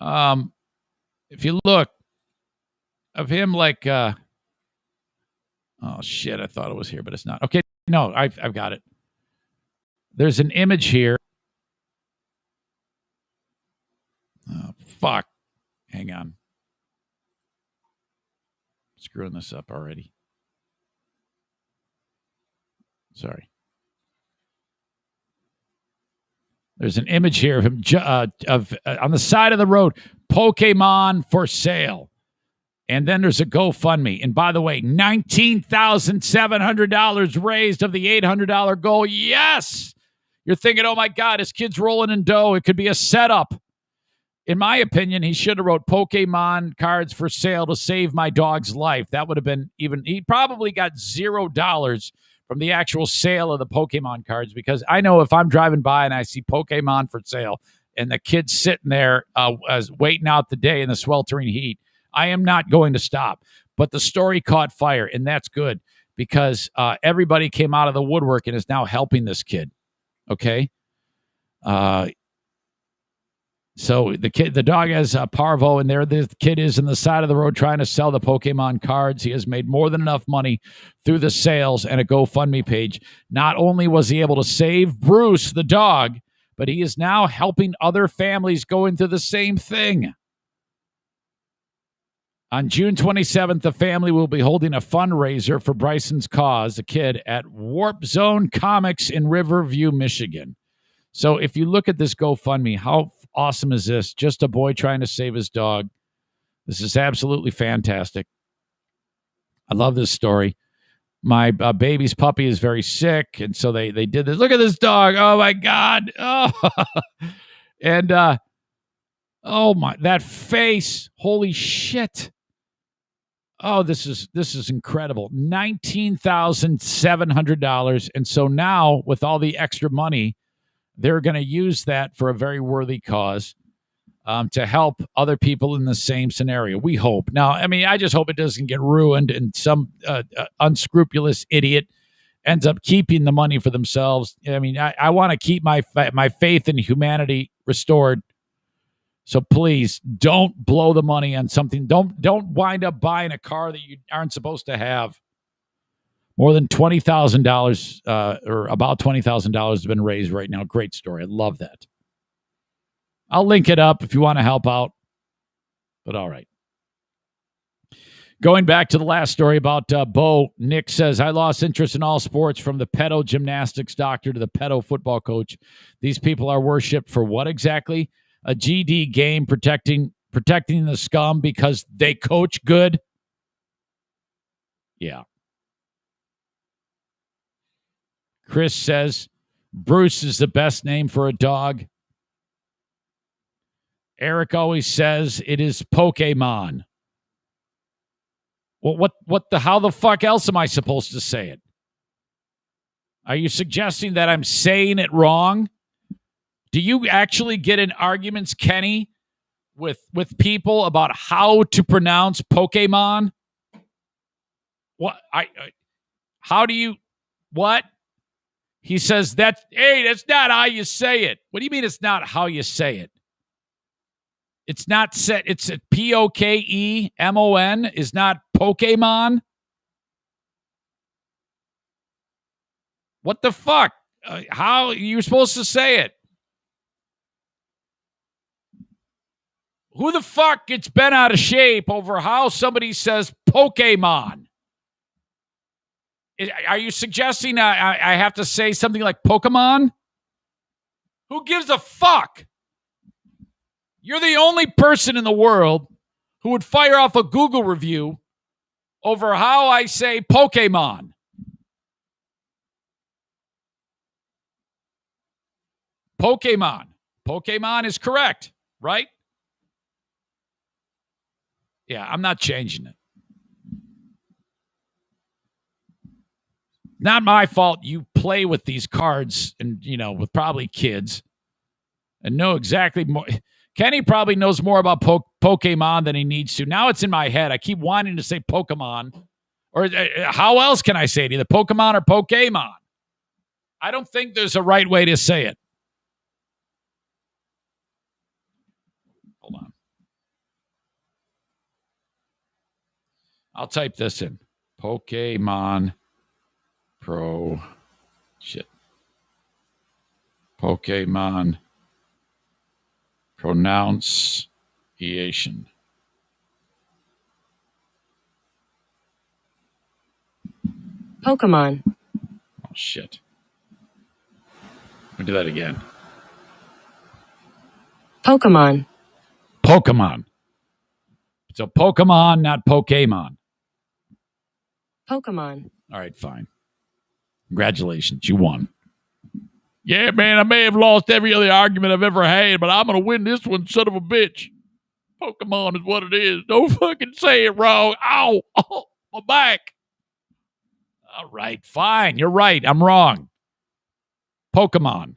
If you look of him like, oh, shit, I thought it was here, but it's not. Okay, no, I've got it. There's an image here. Oh, fuck. Hang on. Screwing this up already. Sorry. There's an image here of him on the side of the road, Pokemon for sale. And then there's a GoFundMe. And by the way, $19,700 raised of the $800 goal. Yes! You're thinking, oh, my God, his kid's rolling in dough. It could be a setup. In my opinion, he should have wrote Pokemon cards for sale to save my dog's life. That would have been he probably got $0 from the actual sale of the Pokemon cards, because I know if I'm driving by and I see Pokemon for sale and the kid's sitting there waiting out the day in the sweltering heat, I am not going to stop. But the story caught fire, and that's good, because everybody came out of the woodwork and is now helping this kid. Okay? So the dog has a parvo, and there the kid is on the side of the road trying to sell the Pokemon cards. He has made more than enough money through the sales and a GoFundMe page. Not only was he able to save Bruce, the dog, but he is now helping other families going through the same thing. On June 27th, the family will be holding a fundraiser for Bryson's cause, a kid, at Warp Zone Comics in Riverview, Michigan. So if you look at this GoFundMe, how awesome is this? Just a boy trying to save his dog. This is absolutely fantastic. I love this story. My baby's puppy is very sick, and so they did this. Look at this dog. Oh, my God. Oh, and oh, my, that face. Holy shit. Oh, this is incredible. $19,700. And so now, with all the extra money, they're going to use that for a very worthy cause, to help other people in the same scenario. We hope. Now, I mean, I just hope it doesn't get ruined and some unscrupulous idiot ends up keeping the money for themselves. I mean, I want to keep my faith in humanity restored. So please don't blow the money on something. Don't wind up buying a car that you aren't supposed to have. More than $20,000 or about $20,000 has been raised right now. Great story. I love that. I'll link it up if you want to help out. But all right. Going back to the last story about Bo, Nick says, I lost interest in all sports, from the pedo gymnastics doctor to the pedo football coach. These people are worshipped for what exactly? A GD game protecting the scum because they coach good? Yeah. Chris says, Bruce is the best name for a dog. Eric always says it is Pokemon. Well, how the fuck else am I supposed to say it? Are you suggesting that I'm saying it wrong? Do you actually get in arguments, Kenny, with people about how to pronounce Pokemon? What? How do you, what? He says, that's not how you say it. What do you mean it's not how you say it? It's not set. It's a Pokemon, is not Pokemon. What the fuck? How you're supposed to say it? Who the fuck gets bent out of shape over how somebody says Pokemon? Are you suggesting I have to say something like Pokemon? Who gives a fuck? You're the only person in the world who would fire off a Google review over how I say Pokemon. Pokemon. Pokemon is correct, right? Yeah, I'm not changing it. Not my fault you play with these cards and, with probably kids and know exactly more. Kenny probably knows more about Pokemon than he needs to. Now it's in my head. I keep wanting to say Pokemon. Or how else can I say it? Either Pokemon or Pokemon. I don't think there's a right way to say it. Hold on. I'll type this in. Pokemon Pro. Shit. Pokemon pronunciation. Pokemon. Oh, shit. Let me do that again. Pokemon. Pokemon. So Pokemon, not Pokemon. Pokemon. All right, fine. Congratulations. You won. Yeah, man, I may have lost every other argument I've ever had, but I'm going to win this one, son of a bitch. Pokemon is what it is. Don't fucking say it wrong. Ow. Oh, my back. All right, fine. You're right. I'm wrong. Pokemon.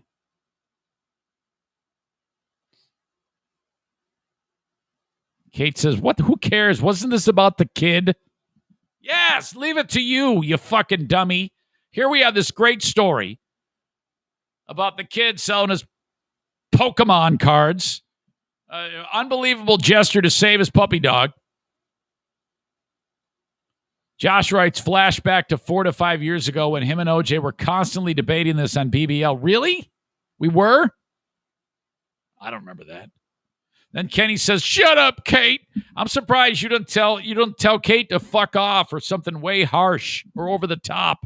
Kate says, "What? Who cares? Wasn't this about the kid?" Yes, leave it to you, you fucking dummy. Here we have this great story about the kid selling his Pokemon cards. Unbelievable gesture to save his puppy dog. Josh writes, flashback to 4 to 5 years ago when him and OJ were constantly debating this on BBL. Really? We were? I don't remember that. Then Kenny says, "Shut up, Kate. I'm surprised you don't tell Kate to fuck off or something way harsh or over the top."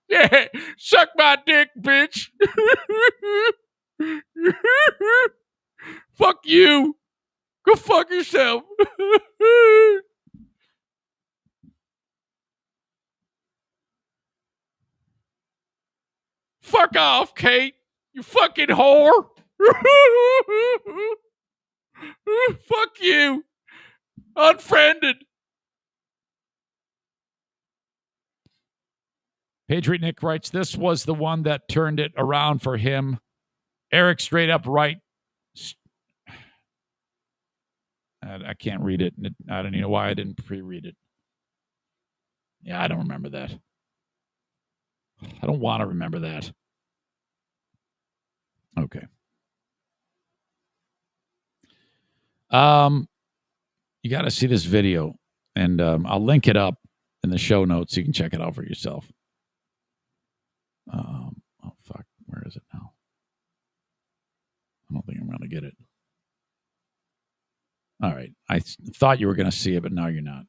Yeah, suck my dick, bitch. Fuck you. Go fuck yourself. Fuck off, Kate. You fucking whore. Fuck you. Unfriended. Patriot Nick writes, "This was the one that turned it around for him. Eric straight up right." I can't read it. I don't even know why I didn't pre-read it. Yeah, I don't remember that. I don't want to remember that. Okay. You got to see this video, and I'll link it up in the show notes so you can check it out for yourself. Oh, fuck. Where is it now? I don't think I'm going to get it. All right. I thought you were going to see it, but now you're not.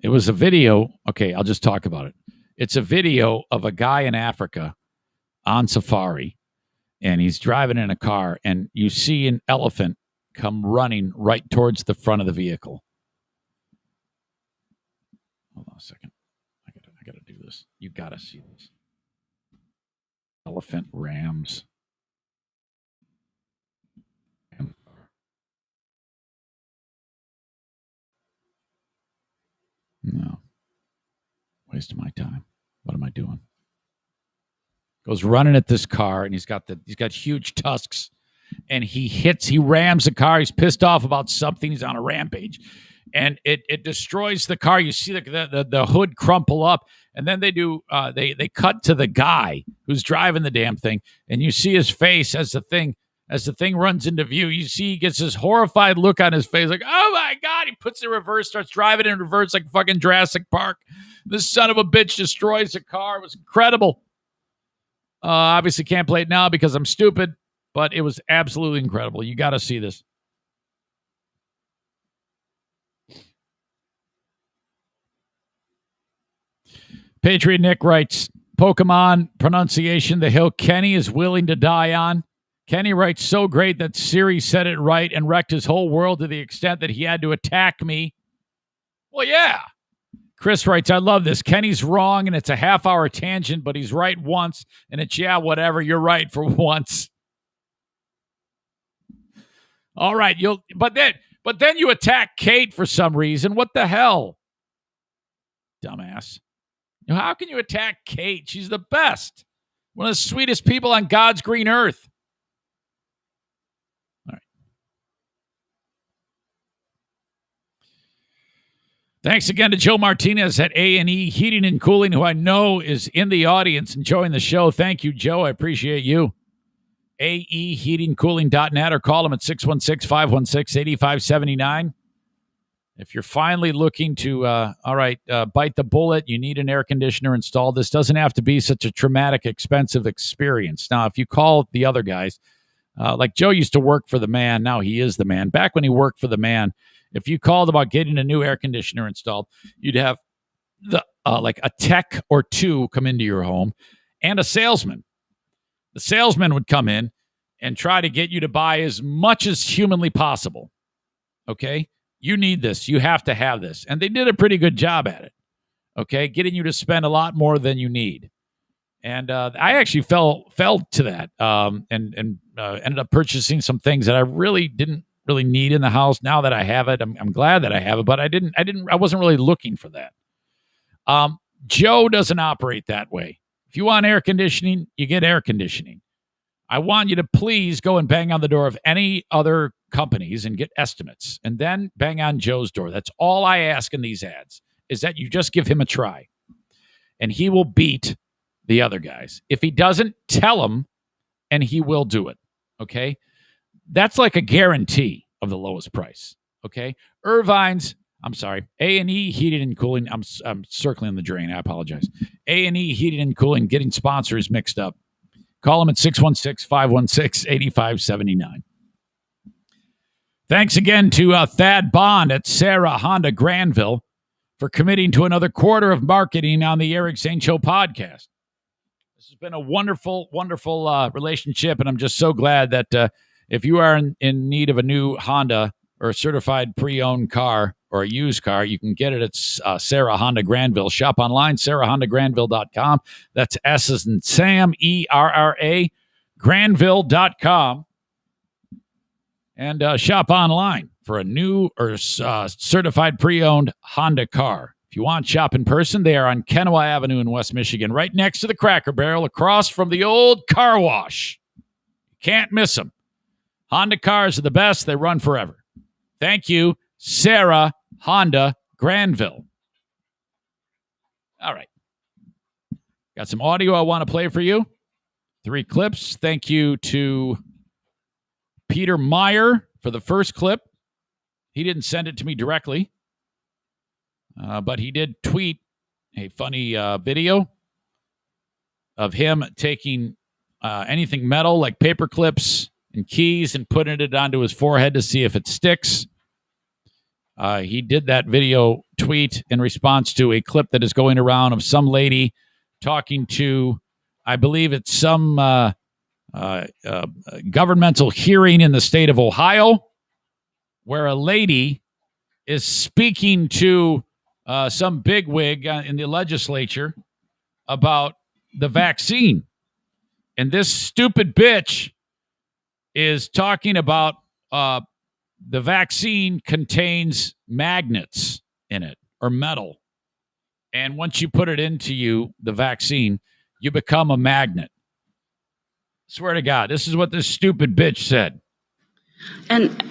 It was a video. Okay, I'll just talk about it. It's a video of a guy in Africa on safari, and he's driving in a car, and you see an elephant come running right towards the front of the vehicle. Hold on a second. I gotta do this. You gotta see this. Elephant rams. No. Wasting my time. What am I doing? Goes running at this car, and he's got huge tusks, and he rams the car. He's pissed off about something. He's on a rampage, and it destroys the car. You see the hood crumple up, and then they cut to the guy who's driving the damn thing, and you see his face as the thing runs into view. You see he gets this horrified look on his face, like, oh my God. He puts it in reverse, starts driving in reverse like fucking Jurassic Park. This son of a bitch destroys the car. It was incredible. Obviously can't play it now because I'm stupid, but it was absolutely incredible. You got to see this. Patriot Nick writes, Pokemon pronunciation, the hill Kenny is willing to die on. Kenny writes, so great that Siri said it right and wrecked his whole world to the extent that he had to attack me. Well, yeah. Chris writes, I love this. Kenny's wrong, and it's a half-hour tangent, but he's right once, and it's, yeah, whatever. You're right for once. All right, but then you attack Kate for some reason. What the hell? Dumbass. How can you attack Kate? She's the best. One of the sweetest people on God's green earth. All right. Thanks again to Joe Martinez at A&E Heating and Cooling, who I know is in the audience enjoying the show. Thank you, Joe. I appreciate you. AEHeatingCooling.net or call them at 616-516-8579. If you're finally looking to, bite the bullet, you need an air conditioner installed. This doesn't have to be such a traumatic, expensive experience. Now, if you call the other guys, like Joe used to work for the man, now he is the man. Back when he worked for the man, if you called about getting a new air conditioner installed, you'd have like a tech or two come into your home and a salesman. The salesman would come in and try to get you to buy as much as humanly possible. Okay? You need this. You have to have this. And they did a pretty good job at it. Okay? Getting you to spend a lot more than you need. And I actually fell to that and ended up purchasing some things that I really didn't really need in the house. Now that I have it, I'm glad that I have it, but I wasn't really looking for that. Joe doesn't operate that way. If you want air conditioning, you get air conditioning. I want you to please go and bang on the door of any other companies and get estimates, and then bang on Joe's door. That's all I ask in these ads, is that you just give him a try, and he will beat the other guys. If he doesn't, tell him, and he will do it, okay? That's like a guarantee of the lowest price, okay? A&E Heating and Cooling. I'm circling the drain. I apologize. A&E Heating and Cooling, getting sponsors mixed up. Call them at 616-516-8579. Thanks again to Thad Bond at Sarah Honda Granville for committing to another quarter of marketing on the Eric Zane Show podcast. This has been a wonderful, wonderful relationship, and I'm just so glad that if you are in need of a new Honda or a certified pre-owned car or a used car, you can get it at Sarah Honda Granville. Shop online, sarahhondagranville.com. That's S as in Sam, ERRA, Granville.com. And shop online for a new or certified pre-owned Honda car. If you want, shop in person. They are on Kennewa Avenue in West Michigan, right next to the Cracker Barrel, across from the old car wash. Can't miss them. Honda cars are the best. They run forever. Thank you, Sarah Honda Granville. All right. Got some audio I want to play for you. 3 clips. Thank you to Peter Meyer for the first clip. He didn't send it to me directly, but he did tweet a funny video of him taking anything metal like paper clips and keys and putting it onto his forehead to see if it sticks. He did that video tweet in response to a clip that is going around of some lady talking to, I believe it's some governmental hearing in the state of Ohio, where a lady is speaking to some bigwig in the legislature about the vaccine. And this stupid bitch is talking about the vaccine contains magnets in it or metal. And once you put it into you, the vaccine, you become a magnet. Swear to God, this is what this stupid bitch said. And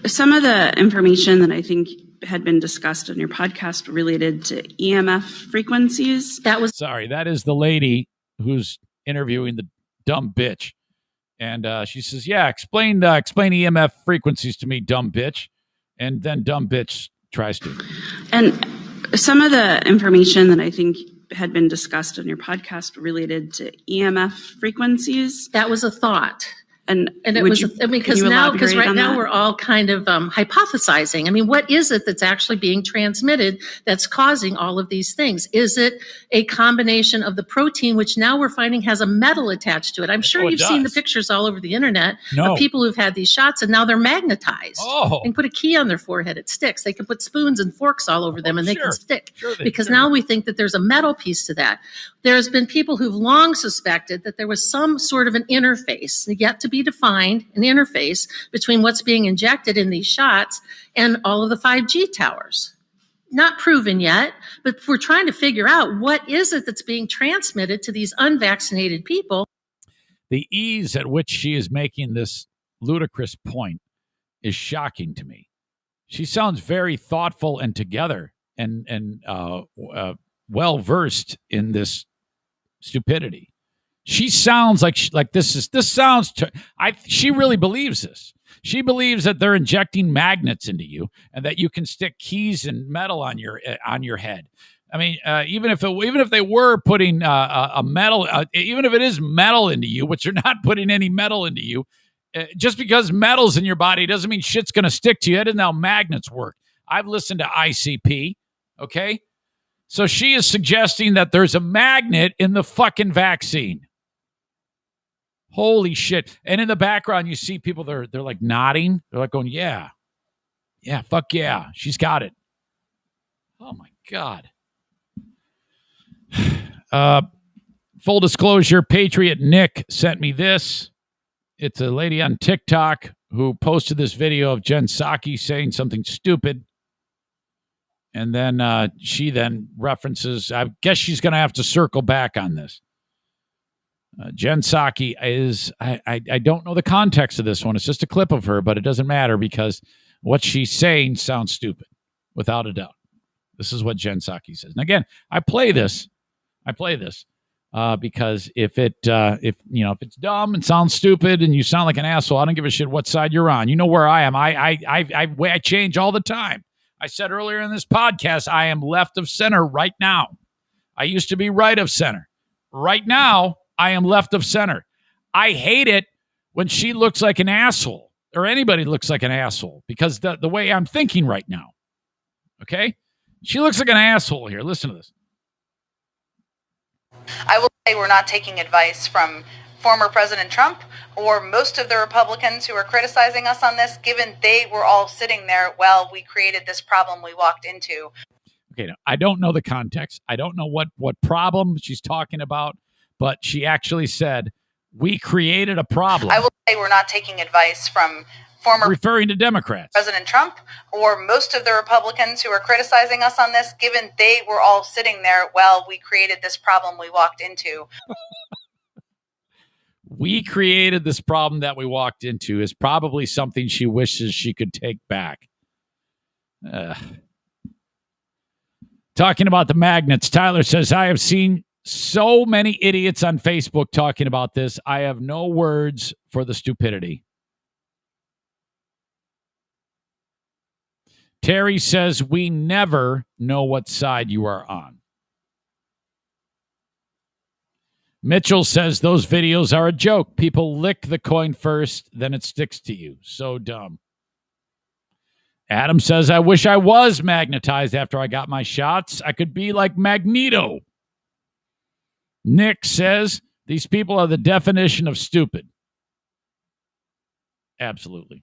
some of the information that I think had been discussed on your podcast related to EMF frequencies. That is the lady who's interviewing the dumb bitch. And she says, yeah, explain EMF frequencies to me, dumb bitch. And then dumb bitch tries to. And some of the information that I think had been discussed on your podcast related to EMF frequencies. That was a thought. And it was because right now we're all kind of hypothesizing. I mean, what is it that's actually being transmitted that's causing all of these things? Is it a combination of the protein, which now we're finding has a metal attached to it? I'm sure you've seen the pictures all over the internet of people who've had these shots and now they're magnetized. They can put a key on their forehead, it sticks. They can put spoons and forks all over them and they can stick. Now we think that there's a metal piece to that. There's been people who've long suspected that there was some sort of an interface, yet to be defined, an interface between what's being injected in these shots and all of the 5G towers. not proven yet, but we're trying to figure out what is it that's being transmitted to these unvaccinated people. The ease at which she is making this ludicrous point is shocking to me. She sounds very thoughtful and together and well versed in this stupidity. She sounds like she really believes this. She believes that they're injecting magnets into you and that you can stick keys and metal on your head. I mean, even if they were putting a metal, even if it is metal into you, which they're not putting any metal into you, just because metal's in your body doesn't mean shit's going to stick to you. That isn't how magnets work. I've listened to ICP, okay? So she is suggesting that there's a magnet in the fucking vaccine. Holy shit. And in the background, you see people, they're like nodding. They're like going, yeah, fuck yeah, she's got it. Oh, my God. Full disclosure, Patriot Nick sent me this. It's a lady on TikTok who posted this video of Jen Psaki saying something stupid. And then she then references, I guess she's going to have to circle back on this. Jen Psaki is, I don't know the context of this one. It's just a clip of her, but it doesn't matter because what she's saying sounds stupid, without a doubt. This is what Jen Psaki says. And again, I play this because if it's dumb and sounds stupid and you sound like an asshole, I don't give a shit what side you're on. You know where I am. I change all the time. I said earlier in this podcast, I am left of center right now. I used to be right of center. Right now, I am left of center. I hate it when she looks like an asshole or anybody looks like an asshole because the way I'm thinking right now. Okay? She looks like an asshole here. Listen to this. I will say we're not taking advice from former President Trump or most of the Republicans who are criticizing us on this, given they were all sitting there while we created this problem we walked into. Okay, now, I don't know the context. I don't know what problem she's talking about, but she actually said, we created a problem. I will say we're not taking advice from former referring to Democrats, President Trump, or most of the Republicans who are criticizing us on this, given they were all sitting there while we created this problem we walked into. We created this problem that we walked into is probably something she wishes she could take back. Talking about the magnets, Tyler says, I have seen so many idiots on Facebook talking about this. I have no words for the stupidity. Terry says, we never know what side you are on. Mitchell says, those videos are a joke. People lick the coin first, then it sticks to you. So dumb. Adam says, I wish I was magnetized after I got my shots. I could be like Magneto. Nick says, these people are the definition of stupid. Absolutely.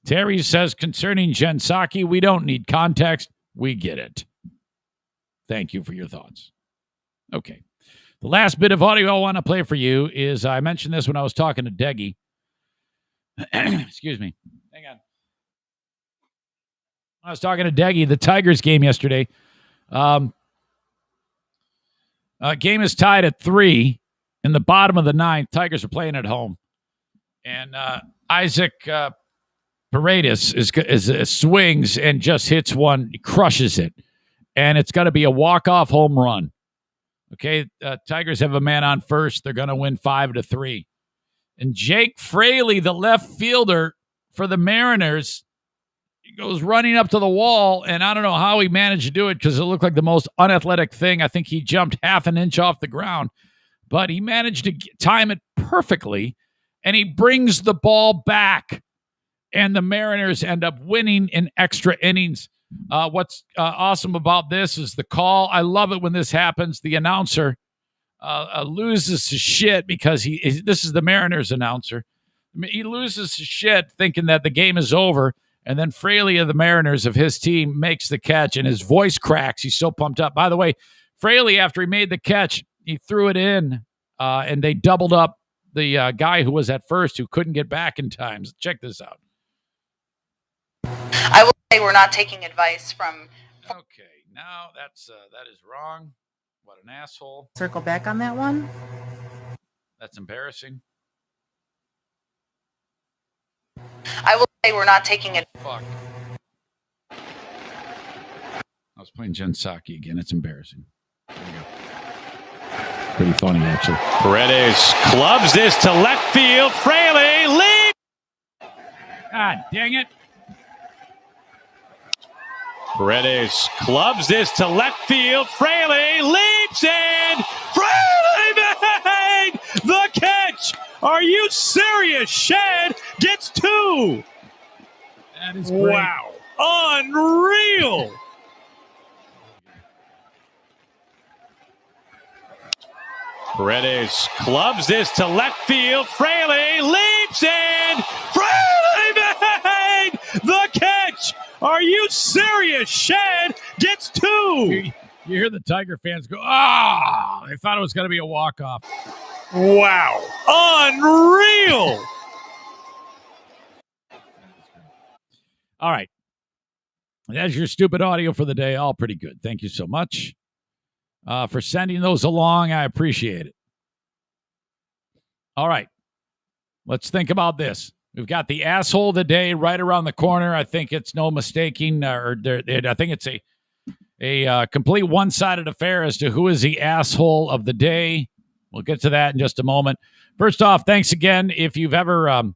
Terry says, concerning Jen Psaki, we don't need context. We get it. Thank you for your thoughts. Okay. The last bit of audio I want to play for you is, I mentioned this when I was talking to Degi. Excuse me. Hang on. I was talking to Degi, the Tigers game yesterday. Game is tied at 3 in the bottom of the 9th. Tigers are playing at home. And Isaac Paredes is swings and just hits one, crushes it. And it's going to be a walk-off home run. Okay, Tigers have a man on first. They're going to win 5-3. And Jake Fraley, the left fielder for the Mariners, he goes running up to the wall, and I don't know how he managed to do it because it looked like the most unathletic thing. I think he jumped half an inch off the ground, but he managed to time it perfectly, and he brings the ball back, and the Mariners end up winning in extra innings. What's awesome about this is the call. I love it when this happens. The announcer loses his shit because this is the Mariners announcer. He loses his shit thinking that the game is over. And then Fraley of the Mariners of his team makes the catch and his voice cracks. He's so pumped up. By the way, Fraley, after he made the catch, he threw it in and they doubled up the guy who was at first who couldn't get back in time. Check this out. I will say we're not taking advice from Okay, now that is wrong. What an asshole. Circle back on that one. That's embarrassing. I will say we're not taking it. Fuck. I was playing Jen Psaki again. It's embarrassing. There we go. Pretty funny, actually. Paredes clubs this to left field. Fraley leap. God dang it. Paredes clubs this to left field. Fraley leaps and Fraley made the catch. Are you serious? Shed gets 2. That is great. Wow. Unreal. Paredes clubs this to left field. Fraley leaps and Fraley made the catch. Are you serious? Shed gets 2. You hear the Tiger fans go, ah! They thought it was going to be a walk-off. Wow. Unreal. All right. That's your stupid audio for the day. All pretty good. Thank you so much for sending those along. I appreciate it. All right. Let's think about this. We've got the asshole of the day right around the corner. I think it's no mistaking, I think it's a complete one-sided affair as to who is the asshole of the day. We'll get to that in just a moment. First off, thanks again. If you've ever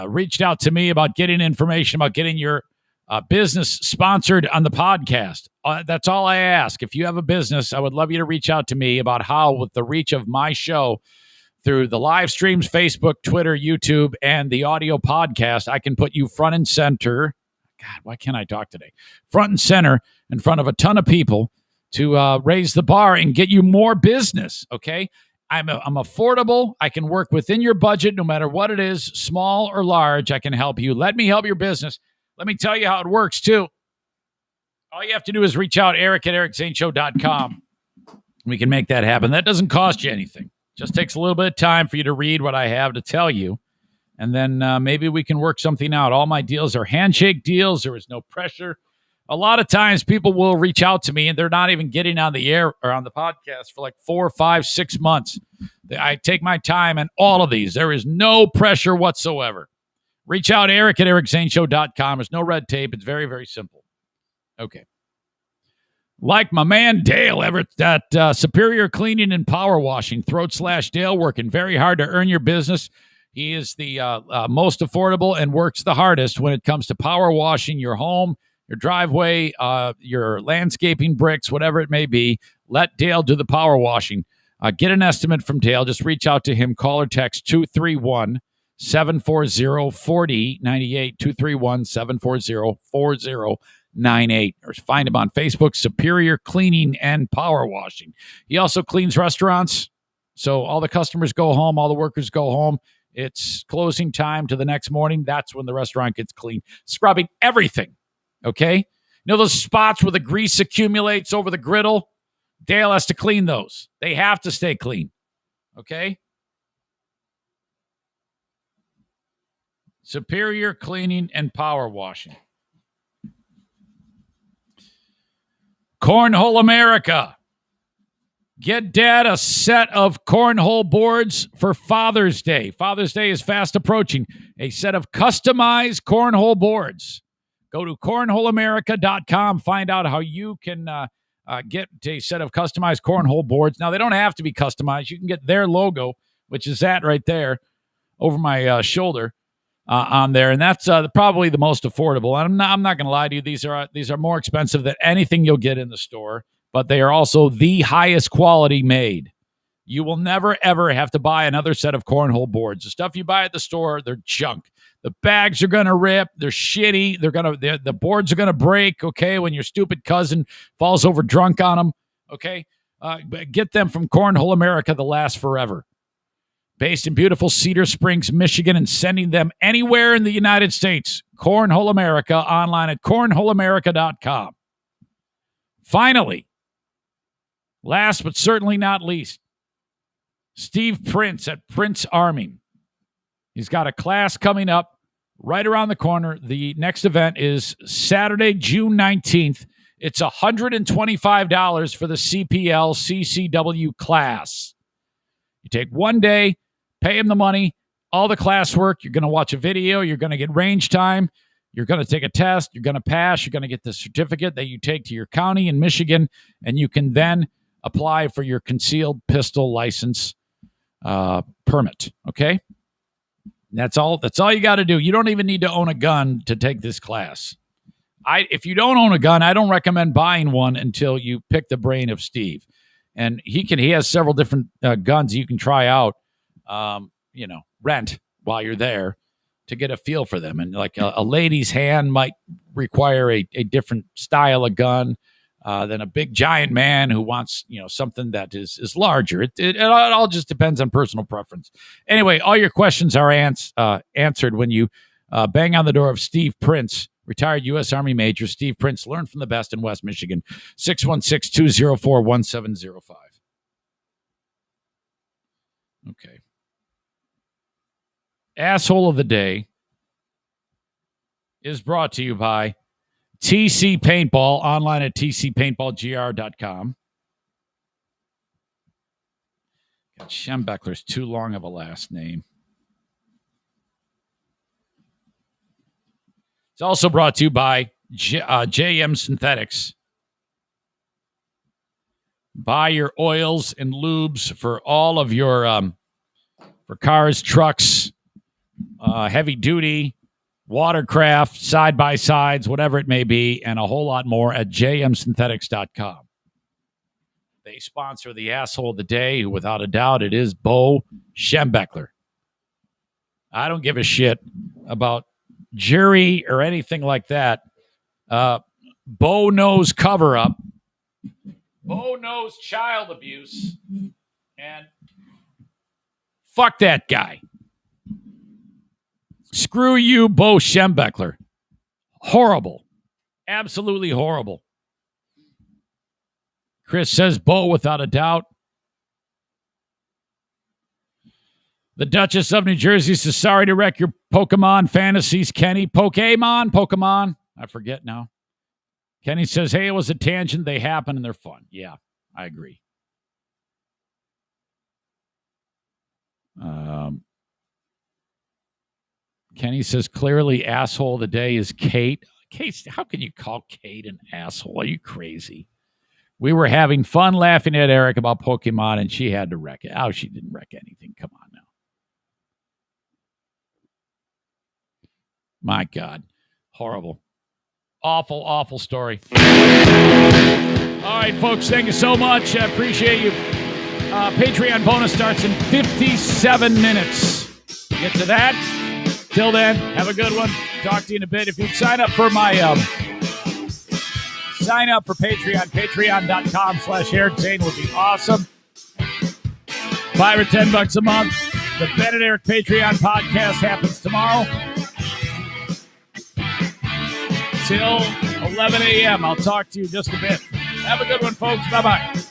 reached out to me about getting information about getting your business sponsored on the podcast, that's all I ask. If you have a business, I would love you to reach out to me about how, with the reach of my show, through the live streams, Facebook, Twitter, YouTube, and the audio podcast, I can put you front and center. God, why can't I talk today? Front and center in front of a ton of people to raise the bar and get you more business, okay? I'm affordable. I can work within your budget no matter what it is, small or large. I can help you. Let me help your business. Let me tell you how it works, too. All you have to do is reach out, eric@ericzaneshow.com. We can make that happen. That doesn't cost you anything. Just takes a little bit of time for you to read what I have to tell you. And then maybe we can work something out. All my deals are handshake deals. There is no pressure. A lot of times people will reach out to me and they're not even getting on the air or on the podcast for like 4, 5, 6 months. I take my time in all of these. There is no pressure whatsoever. Reach out, eric@ericzaneshow.com. There's no red tape. It's very, very simple. Okay. Like my man Dale Everett at Superior Cleaning and Power Washing, Throat/Dale, working very hard to earn your business. He is the most affordable and works the hardest when it comes to power washing your home, your driveway, your landscaping bricks, whatever it may be. Let Dale do the power washing. Get an estimate from Dale. Just reach out to him. Call or text 231-740-4098, 231-740-4098. 98, or find him on Facebook, Superior Cleaning and Power Washing. He also cleans restaurants, so all the customers go home, all the workers go home. It's closing time to the next morning. That's when the restaurant gets clean, scrubbing everything, okay? You know those spots where the grease accumulates over the griddle? Dale has to clean those. They have to stay clean, okay? Superior Cleaning and Power Washing. Cornhole America. Get Dad a set of cornhole boards for Father's Day. Father's Day is fast approaching. A set of customized cornhole boards. Go to cornholeamerica.com. Find out how you can get a set of customized cornhole boards. Now, they don't have to be customized. You can get their logo, which is that right there over my shoulder. On there, and that's probably the most affordable. I'm not going to lie to you; these are more expensive than anything you'll get in the store, but they are also the highest quality made. You will never ever have to buy another set of cornhole boards. The stuff you buy at the store, they're junk. The bags are going to rip. They're shitty. The boards are going to break. Okay, when your stupid cousin falls over drunk on them. Okay, get them from Cornhole America. They'll last forever. Based in beautiful Cedar Springs, Michigan, and sending them anywhere in the United States. Cornhole America, online at cornholeamerica.com. Finally, last but certainly not least, Steve Prince at Prince Arming. He's got a class coming up right around the corner. The next event is Saturday, June 19th. It's $125 for the CPL CCW class. You take 1 day, pay him the money, all the classwork. You're going to watch a video. You're going to get range time. You're going to take a test. You're going to pass. You're going to get the certificate that you take to your county in Michigan, and you can then apply for your concealed pistol license permit. Okay? That's all you got to do. You don't even need to own a gun to take this class. If you don't own a gun, I don't recommend buying one until you pick the brain of Steve. And he has several different guns you can try out, rent while you're there to get a feel for them. And like a lady's hand might require a different style of gun than a big giant man who wants, something that is larger. It all just depends on personal preference. Anyway, all your questions are answered when you bang on the door of Steve Prince, retired U.S. Army Major Steve Prince. Learn from the best in West Michigan. 616-204-1705. Okay. Asshole of the Day is brought to you by TC Paintball, online at tcpaintballgr.com. God, Schembeckler's too long of a last name. It's also brought to you by JM Synthetics. Buy your oils and lubes for all of your for cars, trucks, heavy duty, watercraft, side-by-sides, whatever it may be, and a whole lot more at jmsynthetics.com. They sponsor the asshole of the day, who without a doubt it is Bo Schembeckler. I don't give a shit about jury or anything like that. Bo knows cover-up. Bo knows child abuse. And fuck that guy. Screw you, Bo Schembeckler. Horrible. Absolutely horrible. Chris says Bo without a doubt. The Duchess of New Jersey says, sorry to wreck your Pokemon fantasies, Kenny. Pokemon. I forget now. Kenny says, hey, it was a tangent. They happen and they're fun. Yeah, I agree. Kenny says, clearly asshole of the day is Kate. Kate, how can you call Kate an asshole? Are you crazy? We were having fun laughing at Eric about Pokemon, and she had to wreck it. Oh, she didn't wreck anything. Come on now. My God. Horrible. Awful, awful story. All right, folks, thank you so much. I appreciate you. Patreon bonus starts in 57 minutes. Get to that. Till then, have a good one. Talk to you in a bit. If you sign up for my sign up for Patreon, patreon.com/Eric Zane would be awesome. $5 or $10 a month. The Ben and Eric Patreon podcast happens tomorrow till 11 a.m. I'll talk to you just a bit. Have a good one, folks. Bye-bye.